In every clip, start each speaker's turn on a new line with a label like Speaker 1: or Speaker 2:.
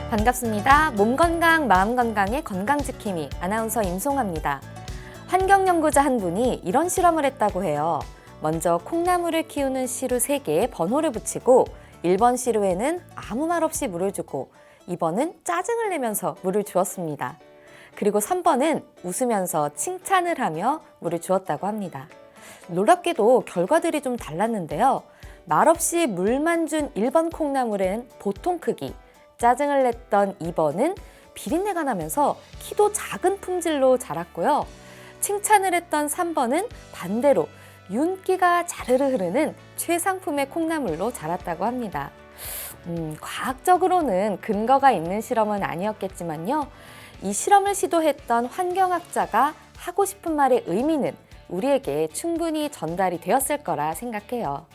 Speaker 1: 반갑습니다. 몸 건강, 마음 건강의 건강지킴이 아나운서 임송아입니다. 환경연구자 한 분이 이런 실험을 했다고 해요. 먼저 콩나물을 키우는 시루 3개에 번호를 붙이고 1번 시루에는 아무 말 없이 물을 주고 2번은 짜증을 내면서 물을 주었습니다. 그리고 3번은 웃으면서 칭찬을 하며 물을 주었다고 합니다. 놀랍게도 결과들이 좀 달랐는데요. 말없이 물만 준 1번 콩나물은 보통 크기, 짜증을 냈던 2번은 비린내가 나면서 키도 작은 품질로 자랐고요. 칭찬을 했던 3번은 반대로 윤기가 자르르 흐르는 최상품의 콩나물로 자랐다고 합니다. 과학적으로는 근거가 있는 실험은 아니었겠지만요. 이 실험을 시도했던 환경학자가 하고 싶은 말의 의미는 우리에게 충분히 전달이 되었을 거라 생각해요.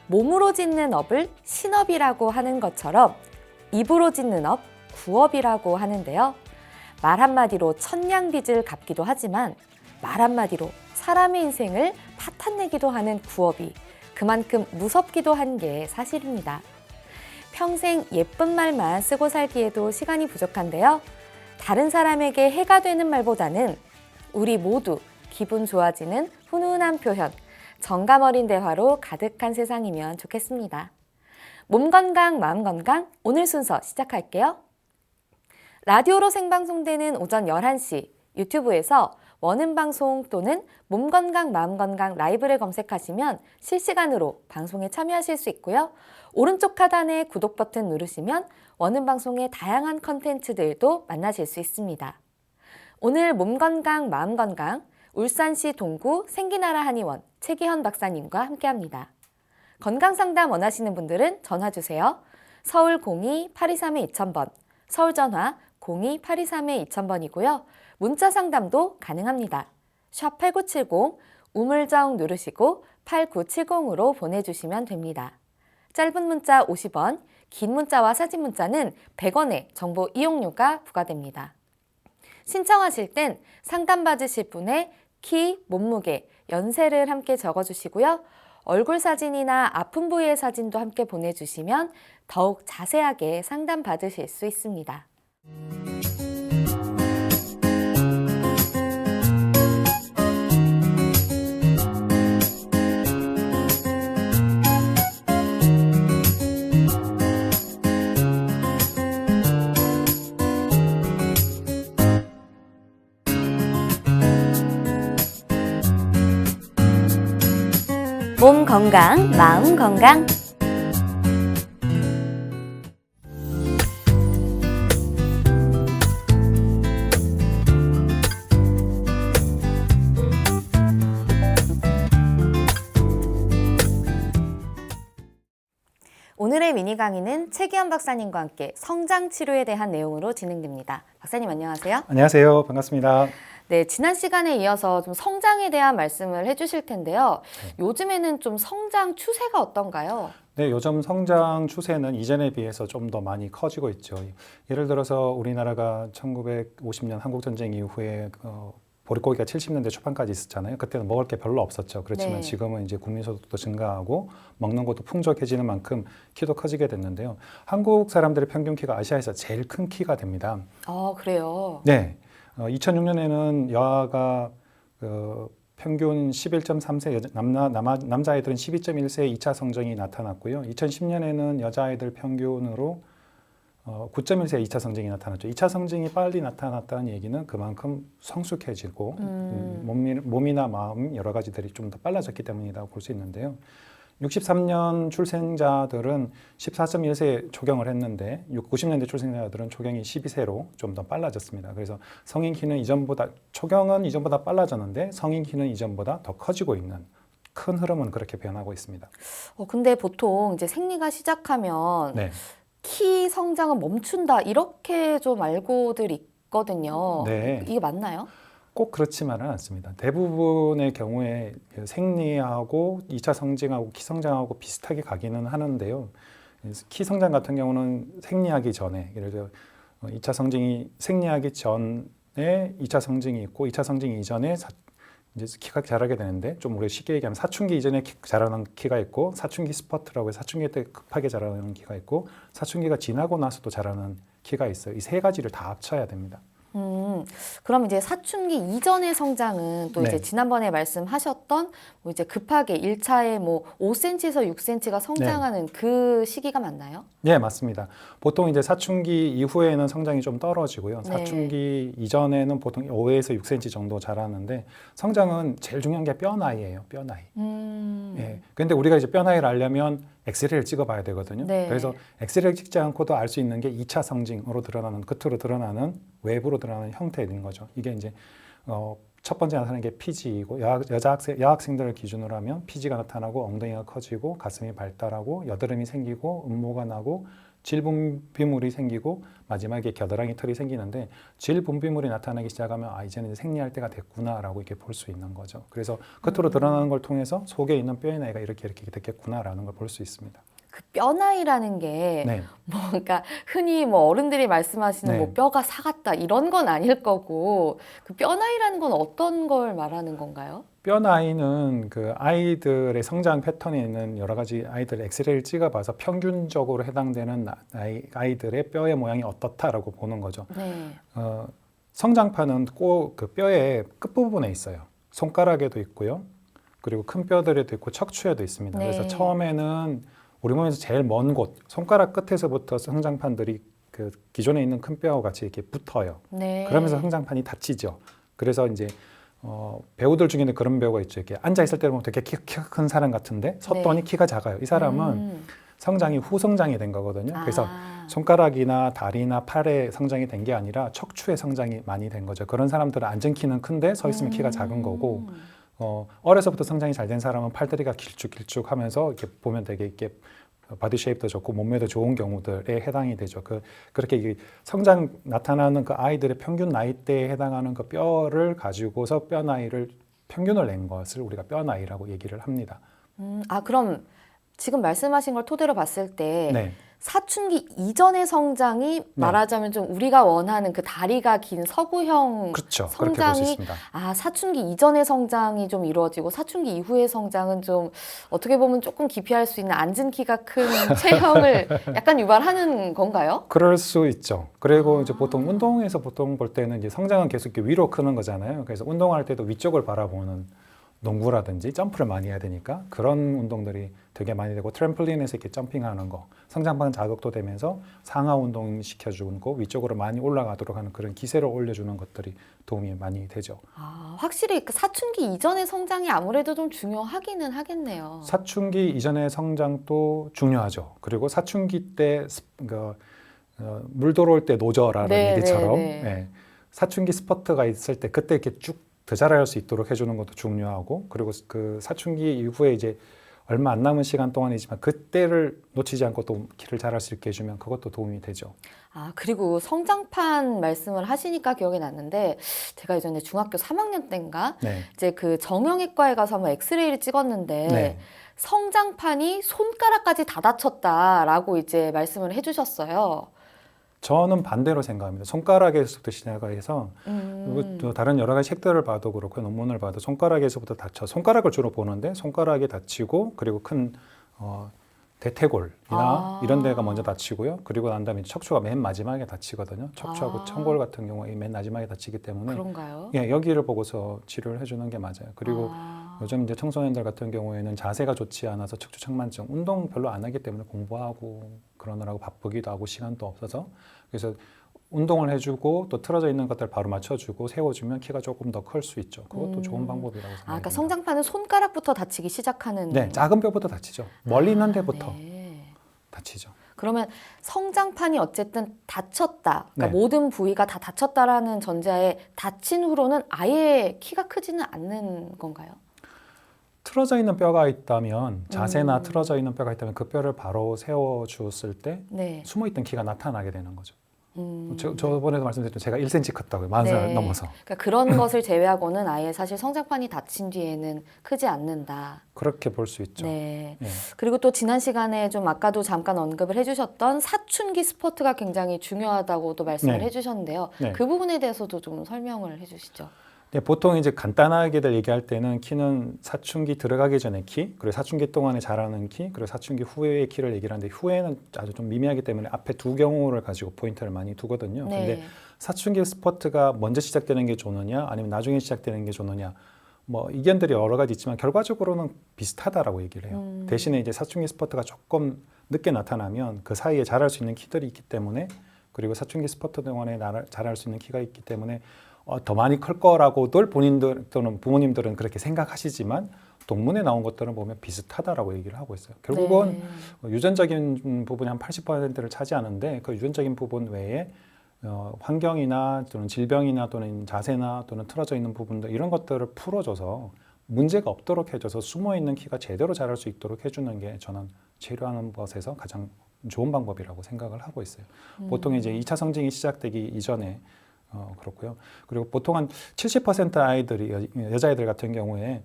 Speaker 1: 몸으로 짓는 업을 신업이라고 하는 것처럼 입으로 짓는 업, 구업이라고 하는데요. 말 한마디로 천냥빚을 갚기도 하지만 말 한마디로 사람의 인생을 파탄내기도 하는 구업이 그만큼 무섭기도 한 게 사실입니다. 평생 예쁜 말만 쓰고 살기에도 시간이 부족한데요. 다른 사람에게 해가 되는 말보다는 우리 모두 기분 좋아지는 훈훈한 표현, 정감 어린 대화로 가득한 세상이면 좋겠습니다. 몸 건강, 마음 건강, 오늘 순서 시작할게요. 라디오로 생방송되는 오전 11시, 유튜브에서 원음방송 또는 몸 건강, 마음 건강 라이브를 검색하시면 실시간으로 방송에 참여하실 수 있고요. 오른쪽 하단에 구독 버튼 누르시면 원음방송의 다양한 컨텐츠들도 만나실 수 있습니다. 오늘 몸 건강, 마음 건강, 울산시 동구 생기나라 한의원 최기현 박사님과 함께합니다. 건강상담 원하시는 분들은 전화주세요. 서울 02-823-2000번, 서울 전화 02-823-2000번이고요. 문자 상담도 가능합니다. 샵 8970, 우물정 누르시고 8970으로 보내주시면 됩니다. 짧은 문자 50원, 긴 문자와 사진 문자는 100원의 정보 이용료가 부과됩니다. 신청하실 땐 상담받으실 분의 키, 몸무게, 연세를 함께 적어주시고요. 얼굴 사진이나 아픈 부위의 사진도 함께 보내주시면 더욱 자세하게 상담받으실 수 있습니다. 몸 건강, 마음 건강. 오늘의 미니 강의는 최기현 박사님과 함께 성장 치료에 대한 내용으로 진행됩니다. 박사님 안녕하세요.
Speaker 2: 안녕하세요. 반갑습니다.
Speaker 1: 네, 지난 시간에 이어서 좀 성장에 대한 말씀을 해주실 텐데요. 요즘에는 좀 성장 추세가 어떤가요?
Speaker 2: 네, 요즘 성장 추세는 이전에 비해서 좀 더 많이 커지고 있죠. 예를 들어서 우리나라가 1950년 한국전쟁 이후에 보릿고기가 70년대 초반까지 있었잖아요. 그때는 먹을 게 별로 없었죠. 그렇지만
Speaker 1: 네.
Speaker 2: 지금은 이제 국민소득도 증가하고 먹는 것도 풍족해지는 만큼 키도 커지게 됐는데요. 한국 사람들의 평균 키가 아시아에서 제일 큰 키가 됩니다.
Speaker 1: 아, 그래요?
Speaker 2: 네. 2006년에는 여아가 평균 11.3세, 남자아이들은 12.1세 2차 성장이 나타났고요. 2010년에는 여자아이들 평균으로 9.1세 2차 성장이 나타났죠. 2차 성장이 빨리 나타났다는 얘기는 그만큼 성숙해지고 몸이나 마음 여러 가지들이 좀 더 빨라졌기 때문이라고 볼 수 있는데요. 63년 출생자들은 14.1세 초경을 했는데 90년대 출생자들은 초경이 12세로 좀 더 빨라졌습니다. 그래서 성인 키는 초경은 이전보다 빨라졌는데 성인 키는 이전보다 더 커지고 있는 큰 흐름은 그렇게 변하고 있습니다.
Speaker 1: 근데 보통 이제 생리가 시작하면
Speaker 2: 네.
Speaker 1: 키 성장은 멈춘다 이렇게 좀 알고들 있거든요.
Speaker 2: 네.
Speaker 1: 이게 맞나요?
Speaker 2: 꼭 그렇지만은 않습니다. 대부분의 경우에 생리하고 2차 성장하고 키 성장하고 비슷하게 가기는 하는데요. 키 성장 같은 경우는 생리하기 전에, 예를 들어 2차 성장이 생리하기 전에 2차 성장이 있고 2차 성장 이전에 이제 키가 자라게 되는데, 좀 우리가 쉽게 얘기하면 사춘기 이전에 자라는 키가 있고 사춘기 스퍼트라고 해서 사춘기 때 급하게 자라는 키가 있고 사춘기가 지나고 나서도 자라는 키가 있어요. 이 세 가지를 다 합쳐야 됩니다.
Speaker 1: 그럼 이제 사춘기 이전의 성장은 또
Speaker 2: 네.
Speaker 1: 이제 지난번에 말씀하셨던 뭐 이제 급하게 1차에 뭐 5cm에서 6cm가 성장하는 그 시기가 맞나요?
Speaker 2: 네, 맞습니다. 보통 이제 사춘기 이후에는 성장이 좀 떨어지고요.
Speaker 1: 네.
Speaker 2: 사춘기 이전에는 보통 5에서 6cm 정도 자라는데 성장은 제일 중요한 게 뼈 나이예요. 뼈 나이. 예. 근데 우리가 이제 뼈 나이를 알려면 엑스레이를 찍어봐야 되거든요.
Speaker 1: 네.
Speaker 2: 그래서 엑스레이를 찍지 않고도 알 수 있는 게 2차 성징으로 드러나는 겉으로 드러나는 외부로 드러나는 형태인 거죠. 이게 이제 첫 번째 나타나는 게 피지이고 여학생들을 기준으로 하면 피지가 나타나고 엉덩이가 커지고 가슴이 발달하고 여드름이 생기고 음모가 나고 질분비물이 생기고 마지막에 겨드랑이 털이 생기는데 질분비물이 나타나기 시작하면 이제는 생리할 때가 됐구나라고 이렇게 볼 수 있는 거죠. 그래서 겉으로 드러나는 걸 통해서 속에 있는 뼈의 나이가 이렇게 됐겠구나라는 걸 볼 수 있습니다.
Speaker 1: 그 뼈 나이라는 게
Speaker 2: 네.
Speaker 1: 뭐 그러니까 흔히 뭐 어른들이 말씀하시는
Speaker 2: 네.
Speaker 1: 뭐 뼈가 사갔다 이런 건 아닐 거고 그 뼈 나이라는 건 어떤 걸 말하는 건가요?
Speaker 2: 뼈 나이는 그 아이들의 성장 패턴에 있는 여러 가지 아이들 엑스레이를 찍어봐서 평균적으로 해당되는 아이들의 뼈의 모양이 어떻다라고 보는 거죠.
Speaker 1: 네.
Speaker 2: 성장판은 꼭 그 뼈의 끝부분에 있어요. 손가락에도 있고요. 그리고 큰 뼈들에도 있고 척추에도 있습니다.
Speaker 1: 네.
Speaker 2: 그래서 처음에는 우리 몸에서 제일 먼 곳, 손가락 끝에서부터 성장판들이 그 기존에 있는 큰 뼈와 같이 이렇게 붙어요.
Speaker 1: 네.
Speaker 2: 그러면서 성장판이 닫히죠. 그래서 이제 배우들 중에는 그런 배우가 있죠. 이렇게 앉아 있을 때 보면 되게 키가 큰 사람 같은데 섰더니
Speaker 1: 네.
Speaker 2: 키가 작아요. 이 사람은 성장이 후성장이 된 거거든요. 그래서
Speaker 1: 아.
Speaker 2: 손가락이나 다리나 팔에 성장이 된 게 아니라 척추에 성장이 많이 된 거죠. 그런 사람들은 앉은 키는 큰데 서 있으면 키가 작은 거고 어려서부터 성장이 잘 된 사람은 팔다리가 길쭉길쭉하면서 이렇게 보면 되게 이렇게 바디 쉐입도 좋고 몸매도 좋은 경우들에 해당이 되죠. 그렇게 성장 나타나는 그 아이들의 평균 나이대에 해당하는 그 뼈를 가지고서 뼈 나이를 평균을 낸 것을 우리가 뼈 나이라고 얘기를 합니다.
Speaker 1: 그럼 지금 말씀하신 걸 토대로 봤을 때
Speaker 2: 네.
Speaker 1: 사춘기 이전의 성장이 말하자면 좀 우리가 원하는 그 다리가 긴 서구형
Speaker 2: 그렇죠. 그렇게 볼 수
Speaker 1: 성장이
Speaker 2: 있습니다.
Speaker 1: 사춘기 이전의 성장이 좀 이루어지고 사춘기 이후의 성장은 좀 어떻게 보면 조금 기피할 수 있는 앉은 키가 큰 체형을 약간 유발하는 건가요?
Speaker 2: 그럴 수 있죠. 그리고 이제 보통 운동에서 보통 볼 때는 이제 성장은 계속 이렇게 위로 크는 거잖아요. 그래서 운동할 때도 위쪽을 바라보는 농구라든지 점프를 많이 해야 되니까 그런 운동들이 되게 많이 되고 트램플린에서 이렇게 점핑하는 거 성장판 자극도 되면서 상하 운동 시켜주고 위쪽으로 많이 올라가도록 하는 그런 기세를 올려주는 것들이 도움이 많이 되죠.
Speaker 1: 확실히 그 사춘기 이전의 성장이 아무래도 좀 중요하기는 하겠네요.
Speaker 2: 사춘기 이전의 성장도 중요하죠. 그리고 사춘기 때 물 들어올 때 노져라는 얘기처럼 예, 사춘기 스퍼트가 있을 때 그때 이렇게 쭉 더 자랄 수 있도록 해주는 것도 중요하고 그리고 그 사춘기 이후에 이제 얼마 안 남은 시간 동안이지만 그때를 놓치지 않고 또 키를 자랄 수 있게 해주면 그것도 도움이 되죠.
Speaker 1: 그리고 성장판 말씀을 하시니까 기억이 났는데 제가 예전에 중학교 3학년 때인가
Speaker 2: 네.
Speaker 1: 이제 그 정형외과에 가서 한번 엑스레이를 찍었는데
Speaker 2: 네.
Speaker 1: 성장판이 손가락까지 다 다쳤다라고 이제 말씀을 해주셨어요.
Speaker 2: 저는 반대로 생각합니다. 손가락에서부터 시작해서 또 다른 여러 가지 책들을 봐도 그렇고 논문을 봐도 손가락에서부터 다쳐 손가락을 주로 보는데 손가락이 다치고 그리고 큰 대퇴골이나 이런 데가 먼저 다치고요. 그리고 난 다음에 척추가 맨 마지막에 다치거든요. 척추하고 청골 같은 경우에 맨 마지막에 다치기 때문에
Speaker 1: 그런가요?
Speaker 2: 예, 여기를 보고서 치료를 해주는 게 맞아요. 그리고 요즘 이제 청소년들 같은 경우에는 자세가 좋지 않아서 척추 측만증, 운동 별로 안 하기 때문에 공부하고 그러느라고 바쁘기도 하고 시간도 없어서 그래서 운동을 해주고 또 틀어져 있는 것들 바로 맞춰주고 세워주면 키가 조금 더 클 수 있죠. 그것도 좋은 방법이라고 생각합니다.
Speaker 1: 그러니까 성장판은 손가락부터 다치기 시작하는.
Speaker 2: 네, 작은 뼈부터 다치죠. 멀리 있는 데부터
Speaker 1: 네.
Speaker 2: 다치죠.
Speaker 1: 그러면 성장판이 어쨌든 다쳤다. 그러니까
Speaker 2: 네.
Speaker 1: 모든 부위가 다 다쳤다라는 전제하에 다친 후로는 아예 키가 크지는 않는 건가요?
Speaker 2: 틀어져 있는 뼈가 있다면 자세나 틀어져 있는 뼈가 있다면 그 뼈를 바로 세워주었을 때
Speaker 1: 네.
Speaker 2: 숨어있던 키가 나타나게 되는 거죠. 저번에도 말씀드렸죠. 제가 1cm 컸다고요. 40살
Speaker 1: 네.
Speaker 2: 넘어서.
Speaker 1: 그러니까 그런 것을 제외하고는 아예 사실 성장판이 다친 뒤에는 크지 않는다.
Speaker 2: 그렇게 볼 수 있죠.
Speaker 1: 네.
Speaker 2: 네.
Speaker 1: 그리고 또 지난 시간에 좀 아까도 잠깐 언급을 해주셨던 사춘기 스포츠가 굉장히 중요하다고도 말씀을
Speaker 2: 네.
Speaker 1: 해주셨는데요.
Speaker 2: 네.
Speaker 1: 그 부분에 대해서도 좀 설명을 해주시죠.
Speaker 2: 네, 보통 이제 간단하게들 얘기할 때는 키는 사춘기 들어가기 전에 키, 그리고 사춘기 동안에 자라는 키, 그리고 사춘기 후의 키를 얘기를 하는데 후에는 아주 좀 미미하기 때문에 앞에 두 경우를 가지고 포인트를 많이 두거든요.
Speaker 1: 네.
Speaker 2: 근데 사춘기 스퍼트가 먼저 시작되는 게 좋느냐, 아니면 나중에 시작되는 게 좋느냐, 뭐 이견들이 여러 가지 있지만 결과적으로는 비슷하다라고 얘기를 해요. 대신에 이제 사춘기 스퍼트가 조금 늦게 나타나면 그 사이에 자랄 수 있는 키들이 있기 때문에, 그리고 사춘기 스퍼트 동안에 자랄 수 있는 키가 있기 때문에 더 많이 클 거라고들 본인들 또는 부모님들은 그렇게 생각하시지만 동문에 나온 것들은 보면 비슷하다라고 얘기를 하고 있어요. 결국은
Speaker 1: 네.
Speaker 2: 유전적인 부분이 한 80%를 차지하는데 그 유전적인 부분 외에 환경이나 또는 질병이나 또는 자세나 또는 틀어져 있는 부분들 이런 것들을 풀어줘서 문제가 없도록 해줘서 숨어있는 키가 제대로 자랄 수 있도록 해주는 게 저는 치료하는 것에서 가장 좋은 방법이라고 생각을 하고 있어요. 보통 이제 2차 성징이 시작되기 이전에 그렇고요. 그리고 보통 한 70% 아이들이 여자아이들 같은 경우에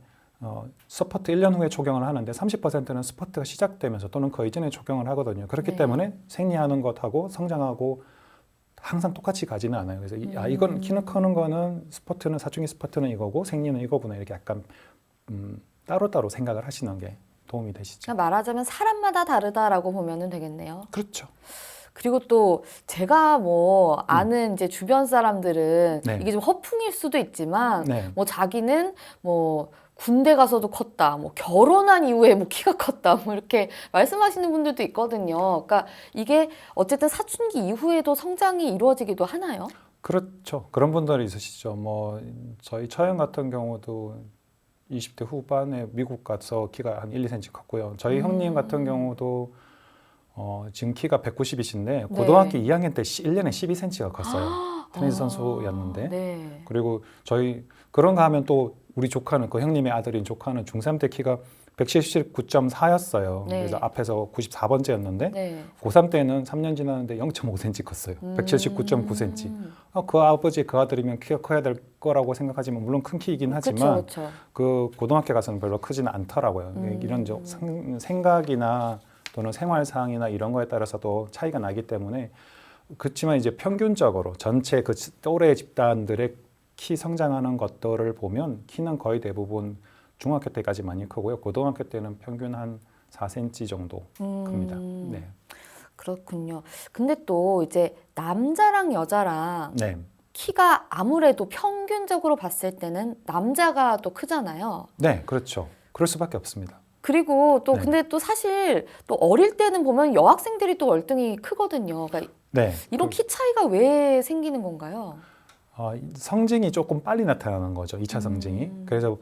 Speaker 2: 스퍼트 1년 후에 초경을 하는데 30%는 스퍼트가 시작되면서 또는 그 이전에 초경을 하거든요. 그렇기
Speaker 1: 네.
Speaker 2: 때문에 생리하는 것하고 성장하고 항상 똑같이 가지는 않아요. 그래서 이건 키는 크는 거는 스퍼트는 사춘기 스퍼트는 이거고 생리는 이거구나 이렇게 약간 따로따로 생각을 하시는 게 도움이 되시죠.
Speaker 1: 그냥 말하자면 사람마다 다르다라고 보면 되겠네요.
Speaker 2: 그렇죠.
Speaker 1: 그리고 또 제가 뭐 아는 이제 주변 사람들은
Speaker 2: 네.
Speaker 1: 이게 좀 허풍일 수도 있지만
Speaker 2: 네.
Speaker 1: 뭐 자기는 뭐 군대 가서도 컸다, 뭐 결혼한 이후에 뭐 키가 컸다, 뭐 이렇게 말씀하시는 분들도 있거든요. 그러니까 이게 어쨌든 사춘기 이후에도 성장이 이루어지기도 하나요?
Speaker 2: 그렇죠. 그런 분들이 있으시죠. 뭐 저희 처형 같은 경우도 20대 후반에 미국 가서 키가 한 1, 2cm 컸고요. 저희 형님 같은 경우도 지금 키가 190이신데 고등학교 2학년 때 1년에 12cm가 컸어요. 테니스 선수였는데.
Speaker 1: 네.
Speaker 2: 그리고 저희 그런가 하면 또 우리 조카는 그 형님의 아들인 조카는 중3 때 키가 179.4였어요.
Speaker 1: 네.
Speaker 2: 그래서 앞에서 94번째였는데
Speaker 1: 네.
Speaker 2: 고3 때는 3년 지났는데 0.5cm 컸어요. 179.9cm. 그 아버지 그 아들이면 키가 커야 될 거라고 생각하지만 물론 큰 키이긴 하지만
Speaker 1: 그쵸.
Speaker 2: 그 고등학교 가서는 별로 크지는 않더라고요. 이런 생각이나 또는 생활상이나 이런 거에 따라서도 차이가 나기 때문에 그렇지만 이제 평균적으로 전체 그 또래 집단들의 키 성장하는 것들을 보면 키는 거의 대부분 중학교 때까지 많이 크고요. 고등학교 때는 평균 한 4cm 정도 큽니다. 네.
Speaker 1: 그렇군요. 근데 또 이제 남자랑 여자랑
Speaker 2: 네.
Speaker 1: 키가 아무래도 평균적으로 봤을 때는 남자가 또 크잖아요.
Speaker 2: 네, 그렇죠. 그럴 수밖에 없습니다.
Speaker 1: 그리고 또
Speaker 2: 네.
Speaker 1: 근데 또 사실 또 어릴 때는 보면 여학생들이 또 월등히 크거든요. 그러니까
Speaker 2: 네.
Speaker 1: 이런 키 차이가 왜 생기는 건가요?
Speaker 2: 성징이 조금 빨리 나타나는 거죠. 2차 성징이. 그래서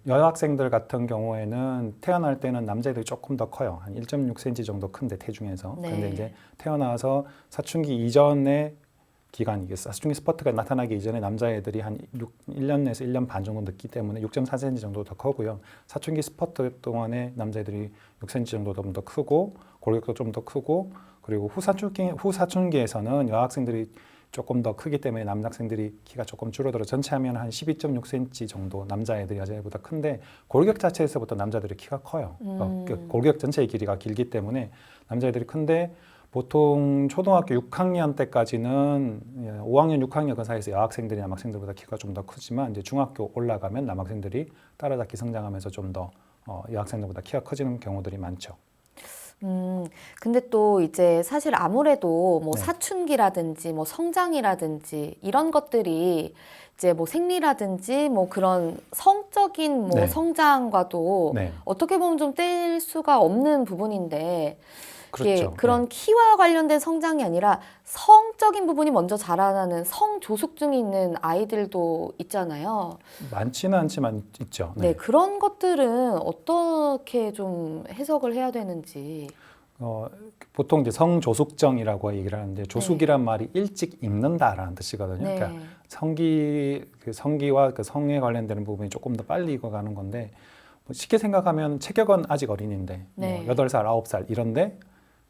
Speaker 2: 여학생들 같은 경우에는 태어날 때는 남자애들이 조금 더 커요. 한 1.6cm 정도 큰데 태중에서.
Speaker 1: 네.
Speaker 2: 근데 이제 태어나서 사춘기 이전의 기간, 이게 사춘기 스퍼트가 나타나기 이전에 남자애들이 한 1년에서 1년 반 정도 늦기 때문에 6.4cm 정도 더 크고요. 사춘기 스퍼트 동안에 남자애들이 6cm 정도 더 크고 골격도 좀 더 크고 그리고 후사춘기에서는 여학생들이 조금 더 크기 때문에 남학생들이 키가 조금 줄어들어 전체 하면 한 12.6cm 정도 남자애들이 여자애보다 큰데 골격 자체에서부터 남자들이 키가 커요. 골격 전체의 길이가 길기 때문에 남자애들이 큰데 보통 초등학교 6학년 때까지는 5학년, 6학년 그 사이에서 여학생들이 남학생들보다 키가 좀 더 크지만 이제 중학교 올라가면 남학생들이 따라잡기 성장하면서 좀 더 여학생들보다 키가 커지는 경우들이 많죠.
Speaker 1: 근데 또 이제 사실 아무래도 뭐
Speaker 2: 네.
Speaker 1: 사춘기라든지 뭐 성장이라든지 이런 것들이 이제 뭐 생리라든지 뭐 그런 성적인 뭐
Speaker 2: 네.
Speaker 1: 성장과도
Speaker 2: 네.
Speaker 1: 어떻게 보면 좀 뗄 수가 없는 부분인데 이게
Speaker 2: 그렇죠.
Speaker 1: 그런 키와 관련된 성장이 아니라 성적인 부분이 먼저 자라나는 성조숙증이 있는 아이들도 있잖아요.
Speaker 2: 많지는 않지만 있죠.
Speaker 1: 네, 그런 것들은 어떻게 좀 해석을 해야 되는지.
Speaker 2: 보통 이제 성조숙증이라고 얘기를 하는데 조숙이란 말이 일찍 익는다라는 뜻이거든요.
Speaker 1: 네.
Speaker 2: 그러니까 성기와 그 성에 관련되는 부분이 조금 더 빨리 익어가는 건데 쉽게 생각하면 체격은 아직 어린인데
Speaker 1: 네.
Speaker 2: 뭐 8살, 9살 이런데